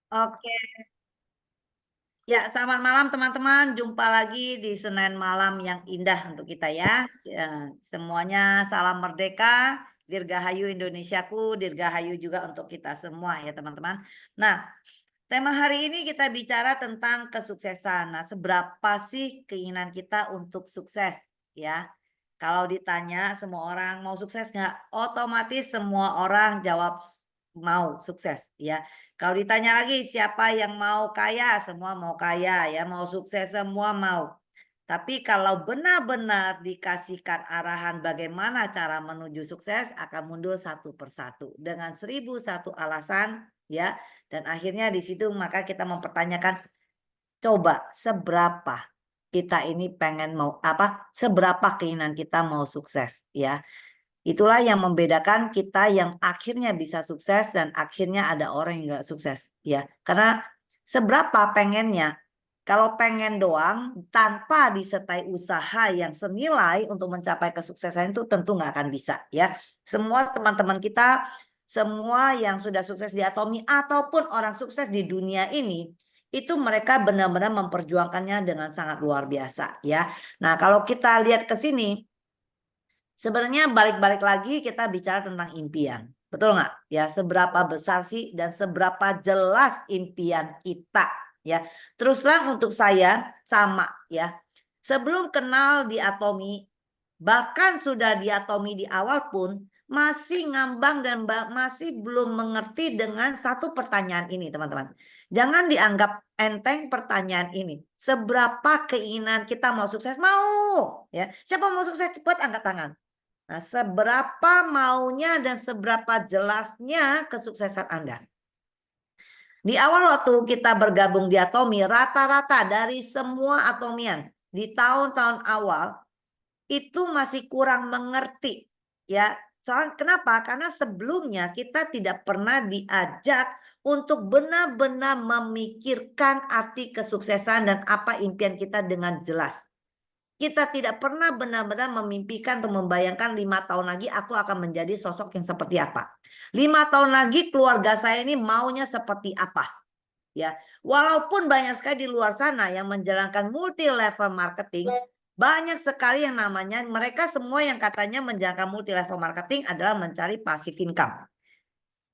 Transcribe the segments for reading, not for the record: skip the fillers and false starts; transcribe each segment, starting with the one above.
Oke, ya selamat malam teman-teman. Jumpa lagi di Senin malam yang indah untuk kita ya. Ya, semuanya salam merdeka, Dirgahayu Indonesiaku, Dirgahayu juga untuk kita semua ya teman-teman. Nah, tema hari ini kita bicara tentang kesuksesan. Nah, seberapa sih keinginan kita untuk sukses ya? Kalau ditanya semua orang mau sukses nggak? Otomatis semua orang jawab mau sukses ya. Kalau ditanya lagi siapa yang mau kaya? Semua mau kaya ya, mau sukses semua mau. Tapi kalau benar-benar dikasihkan arahan bagaimana cara menuju sukses akan mundur satu persatu dengan 1001 alasan ya. Dan akhirnya di situ maka kita mempertanyakan coba seberapa kita ini pengen mau apa, seberapa keinginan kita mau sukses ya. Itulah yang membedakan kita yang akhirnya bisa sukses dan akhirnya ada orang yang nggak sukses ya. Karena seberapa pengennya, kalau pengen doang tanpa disertai usaha yang senilai untuk mencapai kesuksesan itu tentu nggak akan bisa ya. Semua teman-teman kita, semua yang sudah sukses di Atomi ataupun orang sukses di dunia ini, itu mereka benar-benar memperjuangkannya dengan sangat luar biasa ya. Nah, kalau kita lihat ke sini, sebenarnya balik-balik lagi kita bicara tentang impian. Betul nggak? Ya, seberapa besar sih dan seberapa jelas impian kita ya. Terus terang untuk saya sama ya. Sebelum kenal di Atomi, bahkan sudah di Atomi di awal pun masih ngambang dan masih belum mengerti dengan satu pertanyaan ini, teman-teman. Jangan dianggap enteng pertanyaan ini. Seberapa keinginan kita mau sukses? Mau, ya. Siapa mau sukses cepat angkat tangan. Nah, seberapa maunya dan seberapa jelasnya kesuksesan Anda. Di awal waktu kita bergabung di Atomi, rata-rata dari semua atomian di tahun-tahun awal itu masih kurang mengerti ya. Soal kenapa? Karena sebelumnya kita tidak pernah diajak untuk benar-benar memikirkan arti kesuksesan dan apa impian kita dengan jelas. Kita tidak pernah benar-benar memimpikan atau membayangkan 5 tahun lagi aku akan menjadi sosok yang seperti apa. 5 tahun lagi keluarga saya ini maunya seperti apa. Ya, walaupun banyak sekali di luar sana yang menjalankan multi level marketing, banyak sekali yang namanya mereka semua yang katanya menjalankan multi level marketing adalah mencari passive income.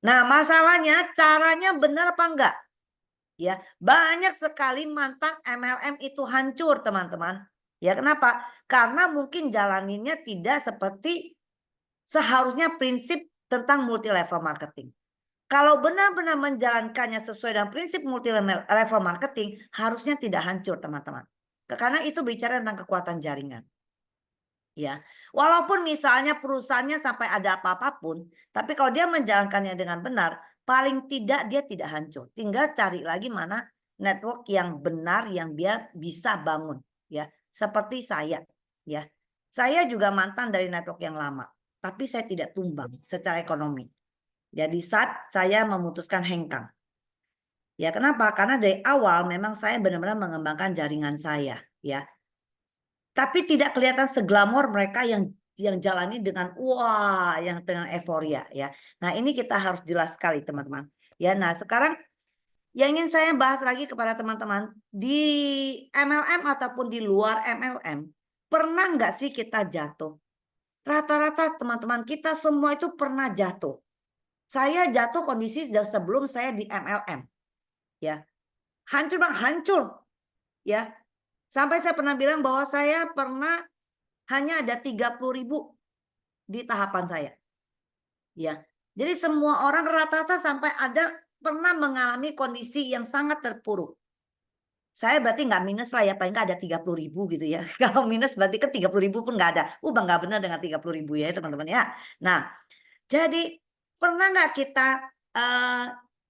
Nah, masalahnya caranya benar apa enggak? Ya, banyak sekali mantan MLM itu hancur, teman-teman. Ya, kenapa? Karena mungkin jalaninnya tidak seperti seharusnya prinsip tentang multi level marketing. Kalau benar-benar menjalankannya sesuai dengan prinsip multi level marketing, harusnya tidak hancur, teman-teman. Karena itu bicara tentang kekuatan jaringan. Ya, walaupun misalnya perusahaannya sampai ada apa-apa pun, tapi kalau dia menjalankannya dengan benar, paling tidak dia tidak hancur. Tinggal cari lagi mana network yang benar yang dia bisa bangun, ya. Seperti saya, ya. Saya juga mantan dari network yang lama, tapi saya tidak tumbang secara ekonomi. Jadi saat saya memutuskan hengkang. Ya, kenapa? Karena dari awal memang saya benar-benar mengembangkan jaringan saya, ya. Tapi tidak kelihatan seglamor mereka yang jalani dengan wah, yang dengan euforia ya. Nah, ini kita harus jelas sekali teman-teman. Ya, nah sekarang yang ingin saya bahas lagi kepada teman-teman di MLM ataupun di luar MLM, pernah nggak sih kita jatuh? Rata-rata teman-teman kita semua itu pernah jatuh. Saya jatuh kondisi sudah sebelum saya di MLM, ya. Hancur bang, hancur, ya. Sampai saya pernah bilang bahwa saya pernah hanya ada 30.000 di tahapan saya. Ya. Jadi semua orang rata-rata sampai ada pernah mengalami kondisi yang sangat terpuruk. Saya berarti nggak minus lah ya, paling nggak ada 30.000 gitu ya. Kalau minus berarti kan 30.000 pun nggak ada. Bangga benar dengan 30.000 ya teman-teman ya. Nah, jadi pernah nggak kita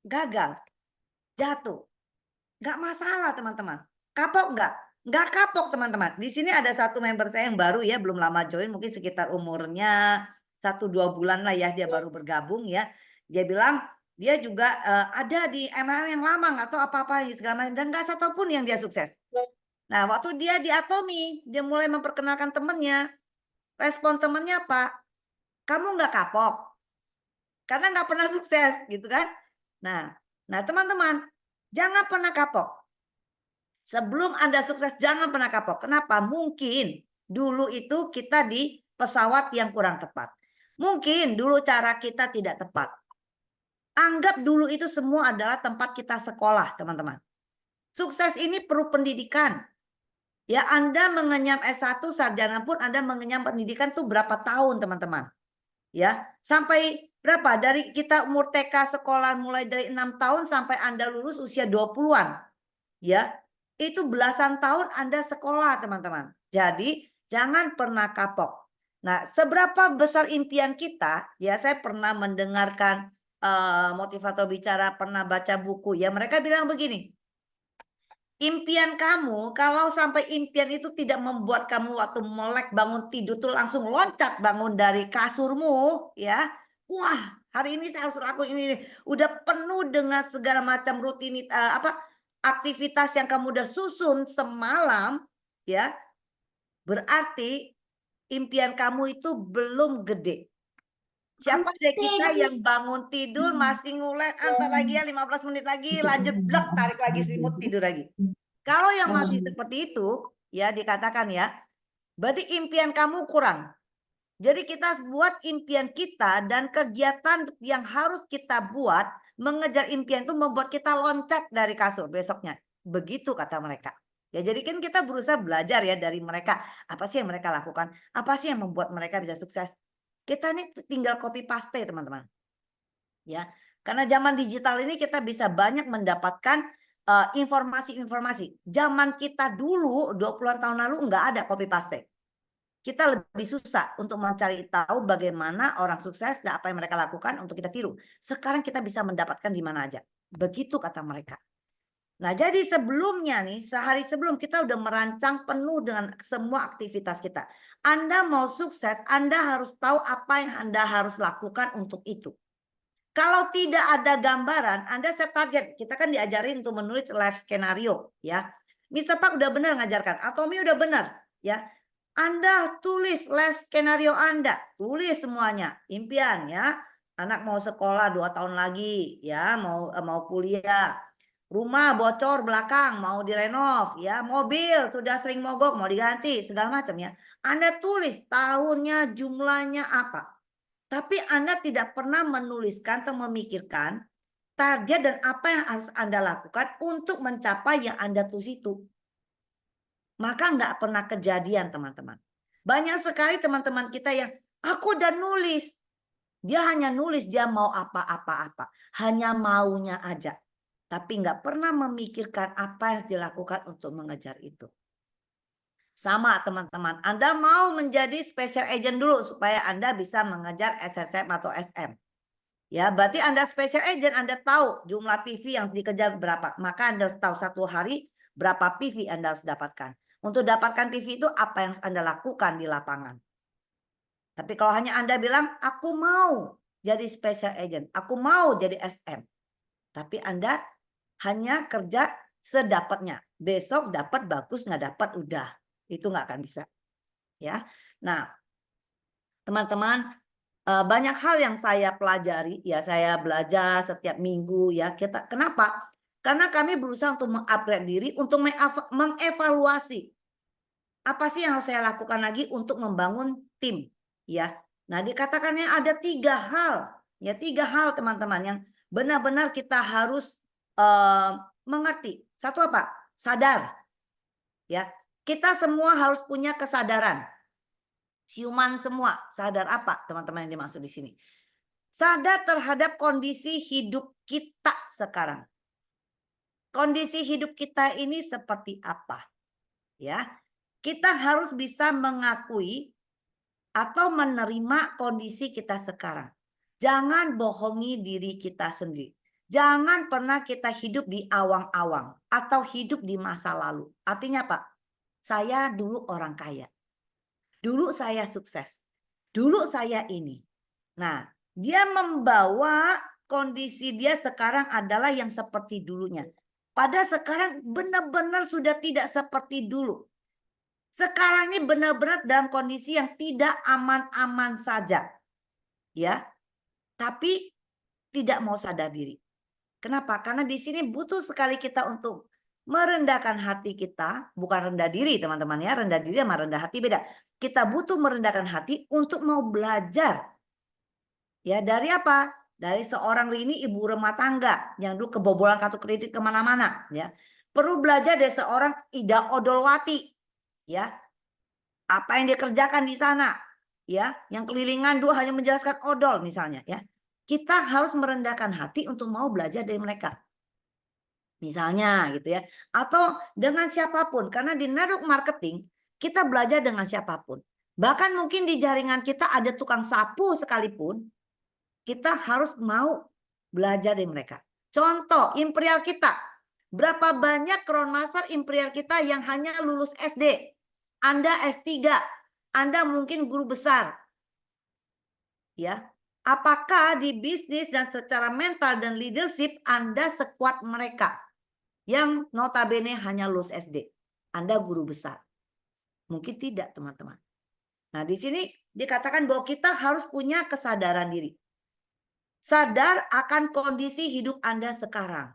gagal, jatuh? Nggak masalah teman-teman. Kapok nggak? Nggak kapok teman-teman. Di sini ada satu member saya yang baru ya, belum lama join, mungkin sekitar umurnya 1-2 bulan lah ya dia baru bergabung ya. Dia bilang dia juga ada di MLM yang lama nggak tahu apa-apa segala macam dan nggak satupun yang dia sukses. Nah waktu dia di Atomi dia mulai memperkenalkan temennya. Respon temennya apa? Kamu nggak kapok karena nggak pernah sukses gitu kan? Nah, nah teman-teman. Jangan pernah kapok. Sebelum Anda sukses, jangan pernah kapok. Kenapa? Mungkin dulu itu kita di pesawat yang kurang tepat. Mungkin dulu cara kita tidak tepat. Anggap dulu itu semua adalah tempat kita sekolah, teman-teman. Sukses ini perlu pendidikan. Ya, Anda mengenyam S1 sarjana pun Anda mengenyam pendidikan tuh berapa tahun, teman-teman? Ya, sampai berapa? Dari kita umur TK sekolah mulai dari 6 tahun sampai Anda lulus usia 20-an. Ya, itu belasan tahun Anda sekolah, teman-teman. Jadi, jangan pernah kapok. Nah, seberapa besar impian kita? Ya, saya pernah mendengarkan motivator bicara, pernah baca buku. Ya, mereka bilang begini. Impian kamu, kalau sampai impian itu tidak membuat kamu waktu melek bangun tidur tuh langsung loncat bangun dari kasurmu, ya. Wah, hari ini saya harus lakukan ini. Udah penuh dengan segala macam rutinitas aktivitas yang kamu udah susun semalam, ya. Berarti impian kamu itu belum gede. Siapa dari kita yang bangun tidur masih ngulek antar lagi ya 15 menit lagi lanjut blok tarik lagi selimut tidur lagi. Kalau yang masih seperti itu ya dikatakan ya berarti impian kamu kurang. Jadi kita buat impian kita dan kegiatan yang harus kita buat mengejar impian itu membuat kita loncat dari kasur besoknya. Begitu kata mereka. Ya jadi kan kita berusaha belajar ya dari mereka. Apa sih yang mereka lakukan? Apa sih yang membuat mereka bisa sukses? Kita ini tinggal copy paste teman-teman. Ya, karena zaman digital ini kita bisa banyak mendapatkan informasi-informasi. Zaman kita dulu 20-an tahun lalu nggak ada copy paste. Kita lebih susah untuk mencari tahu bagaimana orang sukses dan apa yang mereka lakukan untuk kita tiru. Sekarang kita bisa mendapatkan di mana aja. Begitu kata mereka. Nah, jadi sebelumnya nih, sehari sebelum kita udah merancang penuh dengan semua aktivitas kita. Anda mau sukses, Anda harus tahu apa yang Anda harus lakukan untuk itu. Kalau tidak ada gambaran, Anda set target. Kita kan diajarin untuk menulis life skenario, ya. Mr. Park udah benar ngajarkan, Atomi udah benar, ya. Anda tulis life skenario Anda, tulis semuanya, impian ya. Anak mau sekolah 2 tahun lagi, ya, mau kuliah. Rumah bocor belakang mau direnov ya, mobil sudah sering mogok mau diganti segala macam ya. Anda tulis tahunnya, jumlahnya apa. Tapi Anda tidak pernah menuliskan atau memikirkan target dan apa yang harus Anda lakukan untuk mencapai yang Anda tulis itu. Maka nggak pernah kejadian teman-teman. Banyak sekali teman-teman kita yang aku udah nulis. Dia hanya nulis dia mau apa-apa-apa. Hanya maunya aja. Tapi nggak pernah memikirkan apa yang dilakukan untuk mengejar itu. Sama teman-teman, Anda mau menjadi special agent dulu supaya Anda bisa mengejar SSM atau SM. Ya, berarti Anda special agent, Anda tahu jumlah PV yang dikejar berapa. Maka Anda harus tahu satu hari berapa PV Anda harus dapatkan. Untuk dapatkan PV itu apa yang Anda lakukan di lapangan. Tapi kalau hanya Anda bilang, aku mau jadi special agent, aku mau jadi SM. Tapi Anda hanya kerja sedapatnya. Besok dapat bagus, nggak dapat udah. Itu nggak akan bisa. Ya. Nah, teman-teman, banyak hal yang saya pelajari. Ya, saya belajar setiap minggu. Ya, kenapa? Karena kami berusaha untuk mengupgrade diri, untuk mengevaluasi apa sih yang harus saya lakukan lagi untuk membangun tim. Ya. Nah, dikatakannya ada 3 hal. Ya, 3 hal teman-teman yang benar-benar kita harus mengerti. Satu apa? Sadar. Ya, kita semua harus punya kesadaran. Siuman semua, sadar apa teman-teman yang dimaksud di sini? Sadar terhadap kondisi hidup kita sekarang. Kondisi hidup kita ini seperti apa? Ya, kita harus bisa mengakui atau menerima kondisi kita sekarang. Jangan bohongi diri kita sendiri. Jangan pernah kita hidup di awang-awang atau hidup di masa lalu. Artinya apa? Saya dulu orang kaya. Dulu saya sukses. Dulu saya ini. Nah, dia membawa kondisi dia sekarang adalah yang seperti dulunya. Pada sekarang benar-benar sudah tidak seperti dulu. Sekarang ini benar-benar dalam kondisi yang tidak aman-aman saja. Ya. Tapi tidak mau sadar diri. Kenapa? Karena di sini butuh sekali kita untuk merendahkan hati kita, bukan rendah diri teman-teman ya, rendah diri sama rendah hati beda. Kita butuh merendahkan hati untuk mau belajar. Ya dari apa? Dari seorang Rini ibu rumah tangga yang dulu kebobolan kartu kredit kemana-mana ya. Perlu belajar dari seorang Ida Odolwati ya. Apa yang dia kerjakan di sana ya, yang kelilingan dua hanya menjelaskan odol misalnya ya. Kita harus merendahkan hati untuk mau belajar dari mereka. Misalnya gitu ya. Atau dengan siapapun karena di network marketing kita belajar dengan siapapun. Bahkan mungkin di jaringan kita ada tukang sapu sekalipun, kita harus mau belajar dari mereka. Contoh, Imperial kita. Berapa banyak Crown Master Imperial kita yang hanya lulus SD. Anda S3. Anda mungkin guru besar. Ya. Apakah di bisnis dan secara mental dan leadership Anda sekuat mereka? Yang notabene hanya lulus SD. Anda guru besar. Mungkin tidak, teman-teman. Nah, di sini dikatakan bahwa kita harus punya kesadaran diri. Sadar akan kondisi hidup Anda sekarang.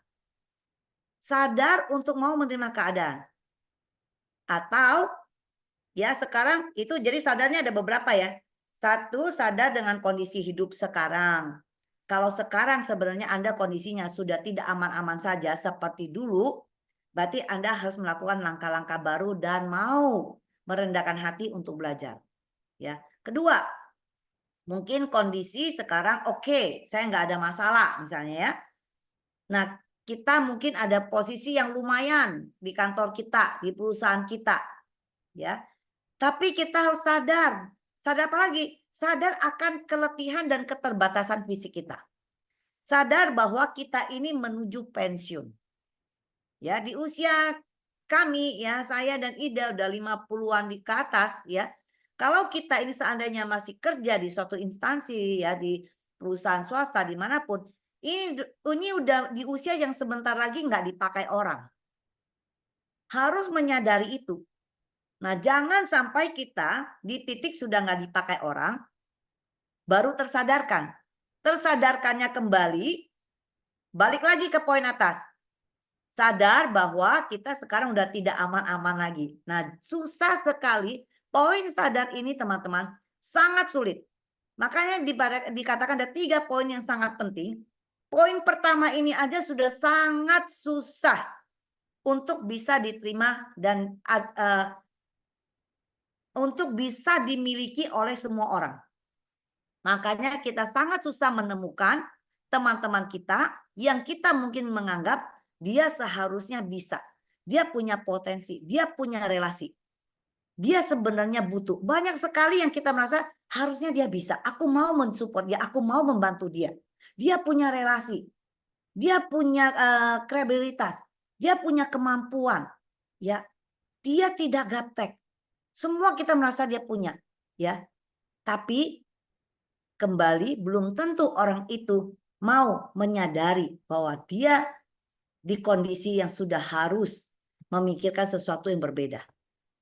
Sadar untuk mau menerima keadaan. Atau ya sekarang itu jadi sadarnya ada beberapa ya. Satu, sadar dengan kondisi hidup sekarang. Kalau sekarang sebenarnya Anda kondisinya sudah tidak aman-aman saja seperti dulu, berarti Anda harus melakukan langkah-langkah baru dan mau merendahkan hati untuk belajar. Ya. Kedua, mungkin kondisi sekarang oke, saya nggak ada masalah misalnya ya. Nah, kita mungkin ada posisi yang lumayan di kantor kita, di perusahaan kita. Ya. Tapi kita harus sadar. Sadar apa lagi? Sadar akan keletihan dan keterbatasan fisik kita. Sadar bahwa kita ini menuju pensiun. Ya, di usia kami ya, saya dan Ida udah 50-an di ke atas ya. Kalau kita ini seandainya masih kerja di suatu instansi ya, di perusahaan swasta dimanapun, ini udah di usia yang sebentar lagi nggak dipakai orang. Harus menyadari itu. Nah, jangan sampai kita di titik sudah nggak dipakai orang, baru tersadarkan. Tersadarkannya kembali, balik lagi ke poin atas. Sadar bahwa kita sekarang udah tidak aman-aman lagi. Nah, susah sekali poin sadar ini teman-teman, sangat sulit. Makanya dikatakan ada 3 poin yang sangat penting. Poin pertama ini aja sudah sangat susah untuk bisa diterima dan untuk bisa dimiliki oleh semua orang. Makanya kita sangat susah menemukan teman-teman kita yang kita mungkin menganggap dia seharusnya bisa. Dia punya potensi, dia punya relasi. Dia sebenarnya butuh. Banyak sekali yang kita merasa harusnya dia bisa. Aku mau mensupport dia, aku mau membantu dia. Dia punya relasi. Dia punya kredibilitas. Dia punya kemampuan. Ya, dia tidak gaptek. Semua kita merasa dia punya, ya. Tapi kembali belum tentu orang itu mau menyadari bahwa dia di kondisi yang sudah harus memikirkan sesuatu yang berbeda.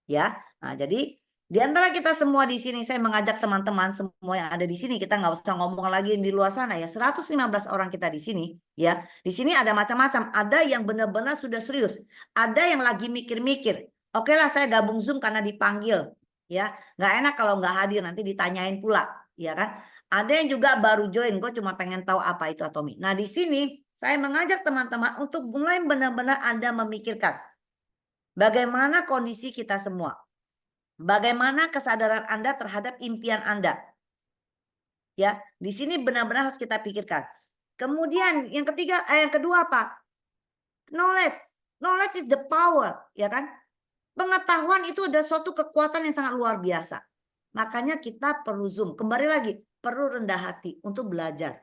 Ya. Nah, jadi di antara kita semua di sini saya mengajak teman-teman semua yang ada di sini, kita nggak usah ngomong lagi di luar sana ya. 115 orang kita di sini ya. Di sini ada macam-macam. Ada yang benar-benar sudah serius. Ada yang lagi mikir-mikir. Oke lah saya gabung Zoom karena dipanggil. Ya, nggak enak kalau nggak hadir nanti ditanyain pula, ya kan? Ada yang juga baru join, gue cuma pengen tahu apa itu Atomi. Nah di sini saya mengajak teman-teman untuk mulai benar-benar Anda memikirkan bagaimana kondisi kita semua. Bagaimana kesadaran Anda terhadap impian Anda. Ya, di sini benar-benar harus kita pikirkan. Kemudian yang kedua apa? Knowledge. Knowledge is the power, ya kan? Pengetahuan itu ada suatu kekuatan yang sangat luar biasa. Makanya kita perlu Zoom. Kembali lagi, perlu rendah hati untuk belajar.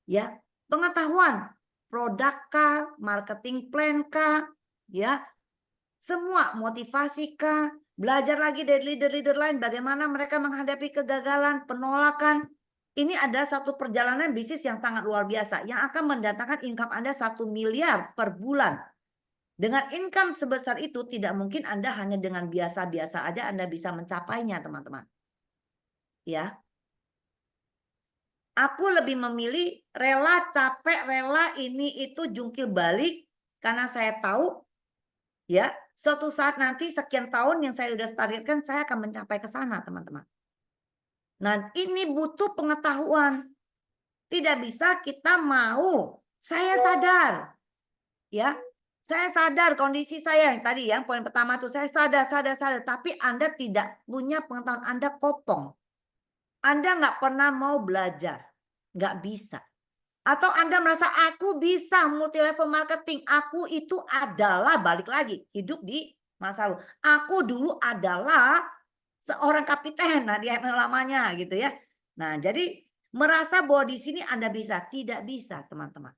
Ya, pengetahuan, produk kah, marketing plan kah, ya, semua motivasi kah, belajar lagi dari leader-leader lain bagaimana mereka menghadapi kegagalan, penolakan. Ini adalah satu perjalanan bisnis yang sangat luar biasa yang akan mendatangkan income Anda 1 miliar per bulan. Dengan income sebesar itu tidak mungkin Anda hanya dengan biasa-biasa aja Anda bisa mencapainya, teman-teman. Ya. Aku lebih memilih rela capek, rela ini itu jungkir balik karena saya tahu ya suatu saat nanti sekian tahun yang saya sudah targetkan saya akan mencapai ke sana, teman-teman. Nah, ini butuh pengetahuan. Tidak bisa kita mau. Saya sadar. Ya. Saya sadar kondisi saya yang tadi ya, poin pertama tuh saya sadar. Tapi Anda tidak punya pengetahuan, Anda kopong. Anda nggak pernah mau belajar. Nggak bisa. Atau Anda merasa aku bisa multi level marketing. Aku itu adalah, balik lagi, hidup di masa lalu. Aku dulu adalah seorang kapiten, nah di ML lamanya gitu ya. Nah jadi merasa bahwa di sini Anda bisa. Tidak bisa teman-teman.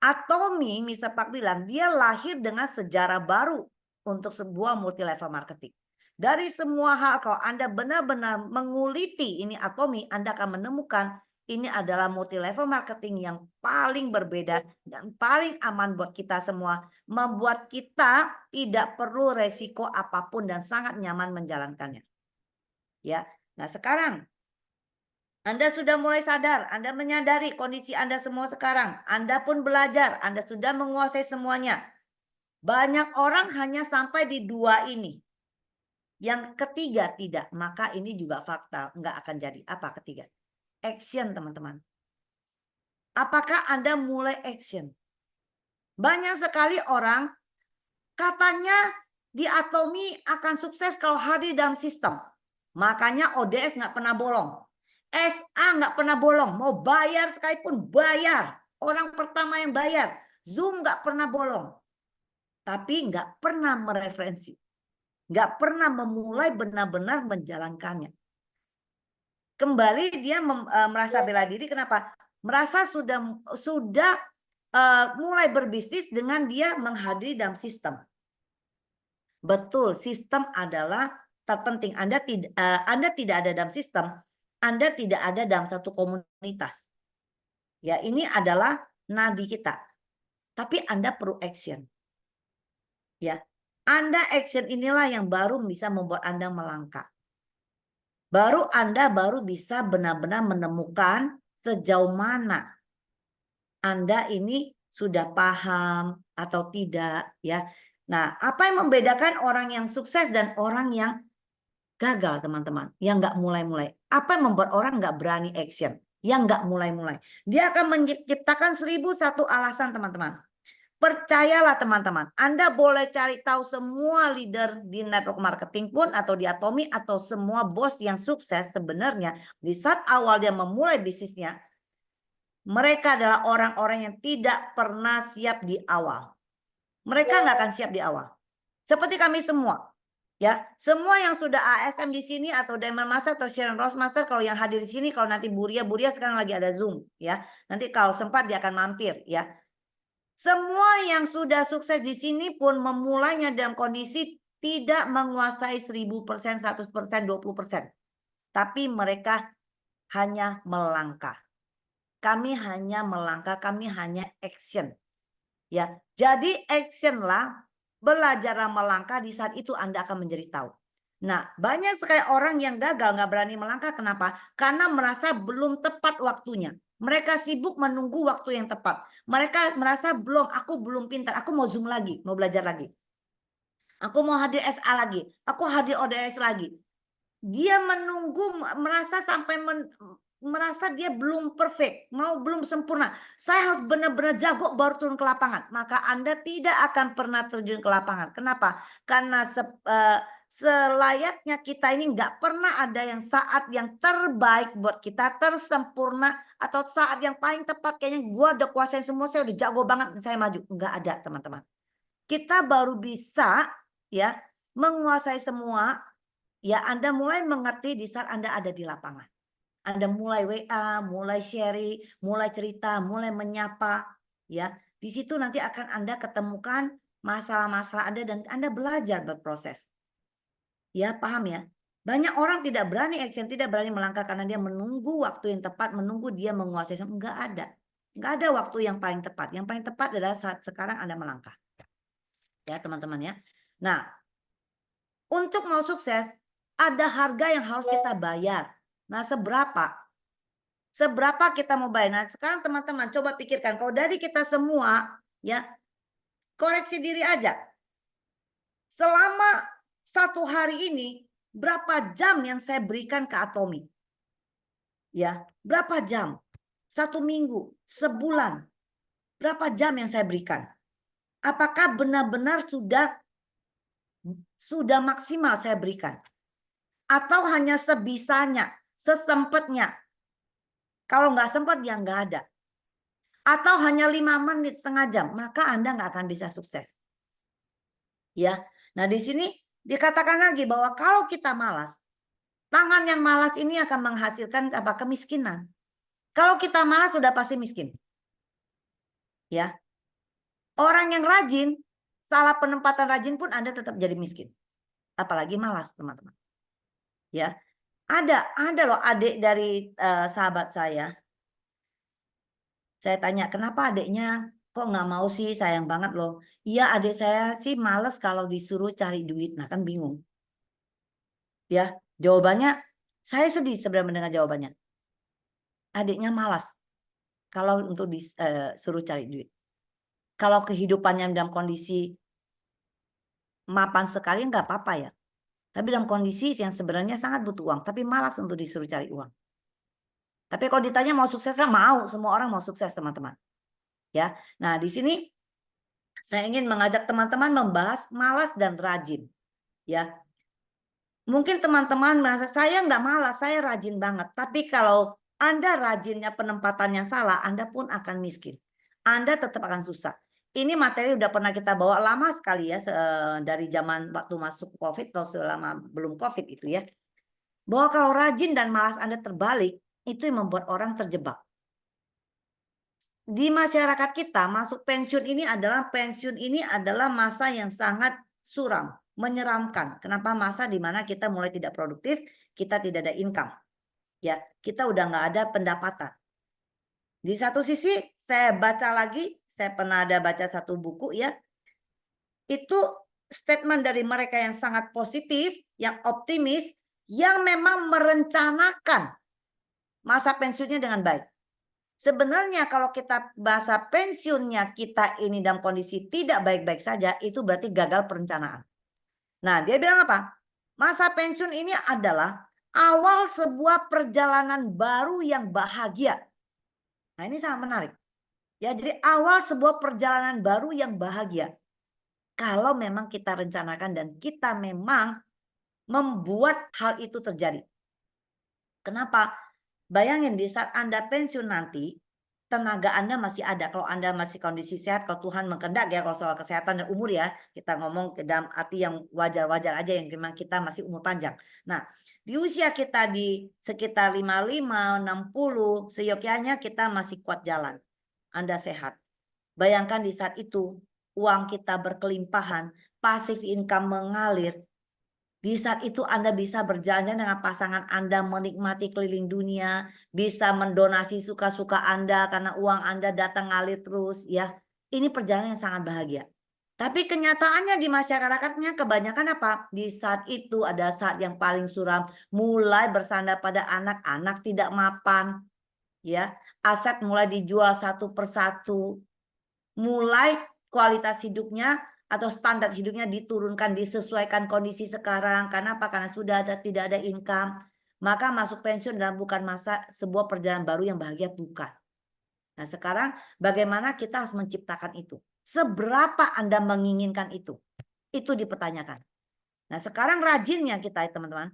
Atomi, Mr. Pak bilang, dia lahir dengan sejarah baru untuk sebuah multi level marketing. Dari semua hal, kalau Anda benar-benar menguliti ini Atomi, Anda akan menemukan ini adalah multi level marketing yang paling berbeda dan paling aman buat kita semua. Membuat kita tidak perlu resiko apapun dan sangat nyaman menjalankannya. Ya, nah sekarang Anda sudah mulai sadar, Anda menyadari kondisi Anda semua sekarang. Anda pun belajar, Anda sudah menguasai semuanya. Banyak orang hanya sampai di 2 ini. Yang ketiga tidak, maka ini juga fakta, nggak akan jadi. Apa ketiga? Action, teman-teman. Apakah Anda mulai action? Banyak sekali orang katanya di Atomi akan sukses kalau hadir dalam sistem. Makanya ODS nggak pernah bolong. SA nggak pernah bolong. Mau bayar sekalipun bayar. Orang pertama yang bayar. Zoom nggak pernah bolong. Tapi nggak pernah mereferensi. Nggak pernah memulai benar-benar menjalankannya. Kembali dia merasa bela diri. Kenapa? Merasa sudah mulai berbisnis dengan dia menghadiri dalam sistem. Betul, sistem adalah terpenting. Anda tidak ada dalam sistem, Anda tidak ada dalam satu komunitas. Ya, ini adalah nadi kita. Tapi Anda perlu action. Ya. Anda action inilah yang baru bisa membuat Anda melangkah. Anda baru bisa benar-benar menemukan sejauh mana Anda ini sudah paham atau tidak, ya. Nah, apa yang membedakan orang yang sukses dan orang yang gagal, teman-teman? Yang nggak mulai-mulai. Apa yang membuat orang nggak berani action? Yang nggak mulai-mulai. Dia akan menciptakan 1001 alasan, teman-teman. Percayalah, teman-teman. Anda boleh cari tahu semua leader di network marketing pun atau di Atomi atau semua bos yang sukses sebenarnya di saat awal dia memulai bisnisnya. Mereka adalah orang-orang yang tidak pernah siap di awal. Mereka nggak akan siap di awal. Seperti kami semua. Ya, semua yang sudah ASM di sini atau Diamond Master atau Sharon Rose Master, kalau yang hadir di sini, kalau nanti Buria sekarang lagi ada Zoom, ya. Nanti kalau sempat dia akan mampir, ya. Semua yang sudah sukses di sini pun memulainya dalam kondisi tidak menguasai 1000%, 100%, 20%. Tapi mereka hanya melangkah. Kami hanya melangkah, kami hanya action. Ya, jadi actionlah, belajarlah melangkah, di saat itu Anda akan menjadi tahu. Nah, banyak sekali orang yang gagal nggak berani melangkah. Kenapa? Karena merasa belum tepat waktunya. Mereka sibuk menunggu waktu yang tepat. Mereka merasa aku belum pintar, aku mau Zoom lagi, mau belajar lagi. Aku mau hadir SA lagi, aku hadir ODS lagi. Dia menunggu, merasa sampai merasa dia belum perfect, belum sempurna. Saya harus benar-benar jago baru turun ke lapangan. Maka Anda tidak akan pernah terjun ke lapangan. Kenapa? Karena selayaknya kita ini nggak pernah ada yang saat yang terbaik buat kita, tersempurna, atau saat yang paling tepat. Kayaknya gue udah kuasain semua, saya udah jago banget, saya maju. Nggak ada, teman-teman. Kita baru bisa ya menguasai semua. Ya, Anda mulai mengerti di saat Anda ada di lapangan. Anda mulai WA, mulai sharing, mulai cerita, mulai menyapa, ya. Di situ nanti akan Anda ketemukan masalah-masalah Anda dan Anda belajar berproses. Ya, paham ya? Banyak orang tidak berani action, tidak berani melangkah karena dia menunggu waktu yang tepat, menunggu dia menguasai. Enggak ada. Enggak ada waktu yang paling tepat. Yang paling tepat adalah saat sekarang Anda melangkah. Ya, teman-teman ya. Nah, untuk mau sukses, ada harga yang harus kita bayar. Nah, seberapa? Seberapa kita mau bayar? Nah, sekarang teman-teman coba pikirkan, kalau dari kita semua, ya, koreksi diri aja. Selama 1 hari ini, berapa jam yang saya berikan ke Atomi? Ya, berapa jam? 1 minggu, sebulan, berapa jam yang saya berikan? Apakah benar-benar sudah maksimal saya berikan? Atau hanya sebisanya, sesempatnya? Kalau nggak sempat, ya nggak ada. Atau hanya 5 menit, setengah jam, maka Anda nggak akan bisa sukses. Ya, nah di sini dikatakan lagi bahwa kalau kita malas, tangan yang malas ini akan menghasilkan apa? Kemiskinan. Kalau kita malas sudah pasti miskin. Ya. Orang yang rajin, salah penempatan rajin pun Anda tetap jadi miskin. Apalagi malas, teman-teman. Ya. Ada loh adik dari sahabat saya. Saya tanya, kenapa adiknya kok nggak mau sih, sayang banget loh. Iya, adik saya sih males kalau disuruh cari duit. Nah, kan bingung. Ya, jawabannya saya sedih sebenarnya mendengar jawabannya. Adiknya malas kalau untuk disuruh cari duit. Kalau kehidupannya dalam kondisi mapan sekali nggak apa-apa ya. Tapi dalam kondisi yang sebenarnya sangat butuh uang, tapi malas untuk disuruh cari uang. Tapi kalau ditanya mau sukses kan mau, semua orang mau sukses, teman-teman. Ya. Nah, di sini saya ingin mengajak teman-teman membahas malas dan rajin. Ya. Mungkin teman-teman merasa saya nggak malas, saya rajin banget. Tapi kalau Anda rajinnya penempatannya salah, Anda pun akan miskin. Anda tetap akan susah. Ini materi udah pernah kita bawa lama sekali ya, dari zaman waktu masuk COVID atau selama belum COVID itu ya. Bahwa kalau rajin dan malas Anda terbalik, itu yang membuat orang terjebak. Di masyarakat kita, masuk pensiun ini adalah masa yang sangat suram, menyeramkan. Kenapa? Masa di mana kita mulai tidak produktif, kita tidak ada income. Ya, kita udah nggak ada pendapatan. Di satu sisi, saya baca lagi, saya pernah ada baca satu buku ya, itu statement dari mereka yang sangat positif, yang optimis, yang memang merencanakan masa pensiunnya dengan baik. Sebenarnya kalau kita bahasa pensiunnya kita ini dalam kondisi tidak baik-baik saja, itu berarti gagal perencanaan. Nah, dia bilang apa? Masa pensiun ini adalah awal sebuah perjalanan baru yang bahagia. Nah, ini sangat menarik. Ya, jadi awal sebuah perjalanan baru yang bahagia. Kalau memang kita rencanakan dan kita memang membuat hal itu terjadi. Kenapa? Bayangin di saat Anda pensiun nanti, tenaga Anda masih ada. Kalau Anda masih kondisi sehat, kalau Tuhan mengkehendak ya, kalau soal kesehatan dan umur ya, kita ngomong ke dalam arti yang wajar-wajar aja, yang memang kita masih umur panjang. Nah, di usia kita di sekitar 55, 60, seyogyanya kita masih kuat jalan. Anda sehat. Bayangkan di saat itu, uang kita berkelimpahan, passive income mengalir. Di saat itu Anda bisa berjalan dengan pasangan Anda, menikmati keliling dunia, bisa mendonasi suka-suka Anda karena uang Anda datang ngalir terus ya. Ini perjalanan yang sangat bahagia. Tapi kenyataannya di masyarakatnya kebanyakan apa? Di saat itu ada saat yang paling suram, mulai bersandar pada anak-anak tidak mapan. Ya, aset mulai dijual satu persatu. Mulai kualitas hidupnya atau standar hidupnya diturunkan, disesuaikan kondisi sekarang. Karena apa? Karena sudah tidak ada income. Maka masuk pensiun dalam bukan masa sebuah perjalanan baru yang bahagia, bukan. Nah, sekarang bagaimana kita harus menciptakan itu? Seberapa Anda menginginkan itu? Itu dipertanyakan. Nah, sekarang rajinnya kita, teman-teman.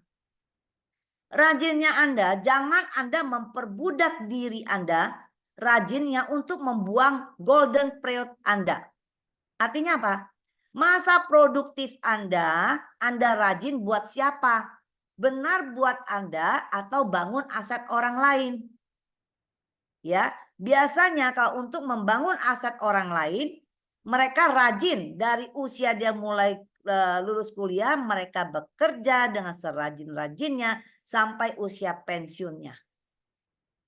Rajinnya Anda, jangan Anda memperbudak diri Anda, rajinnya untuk membuang golden period Anda. Artinya apa? Masa produktif Anda rajin buat siapa? Benar buat Anda atau bangun aset orang lain? Ya, biasanya kalau untuk membangun aset orang lain, mereka rajin dari usia dia mulai lulus kuliah, mereka bekerja dengan serajin-rajinnya sampai usia pensiunnya.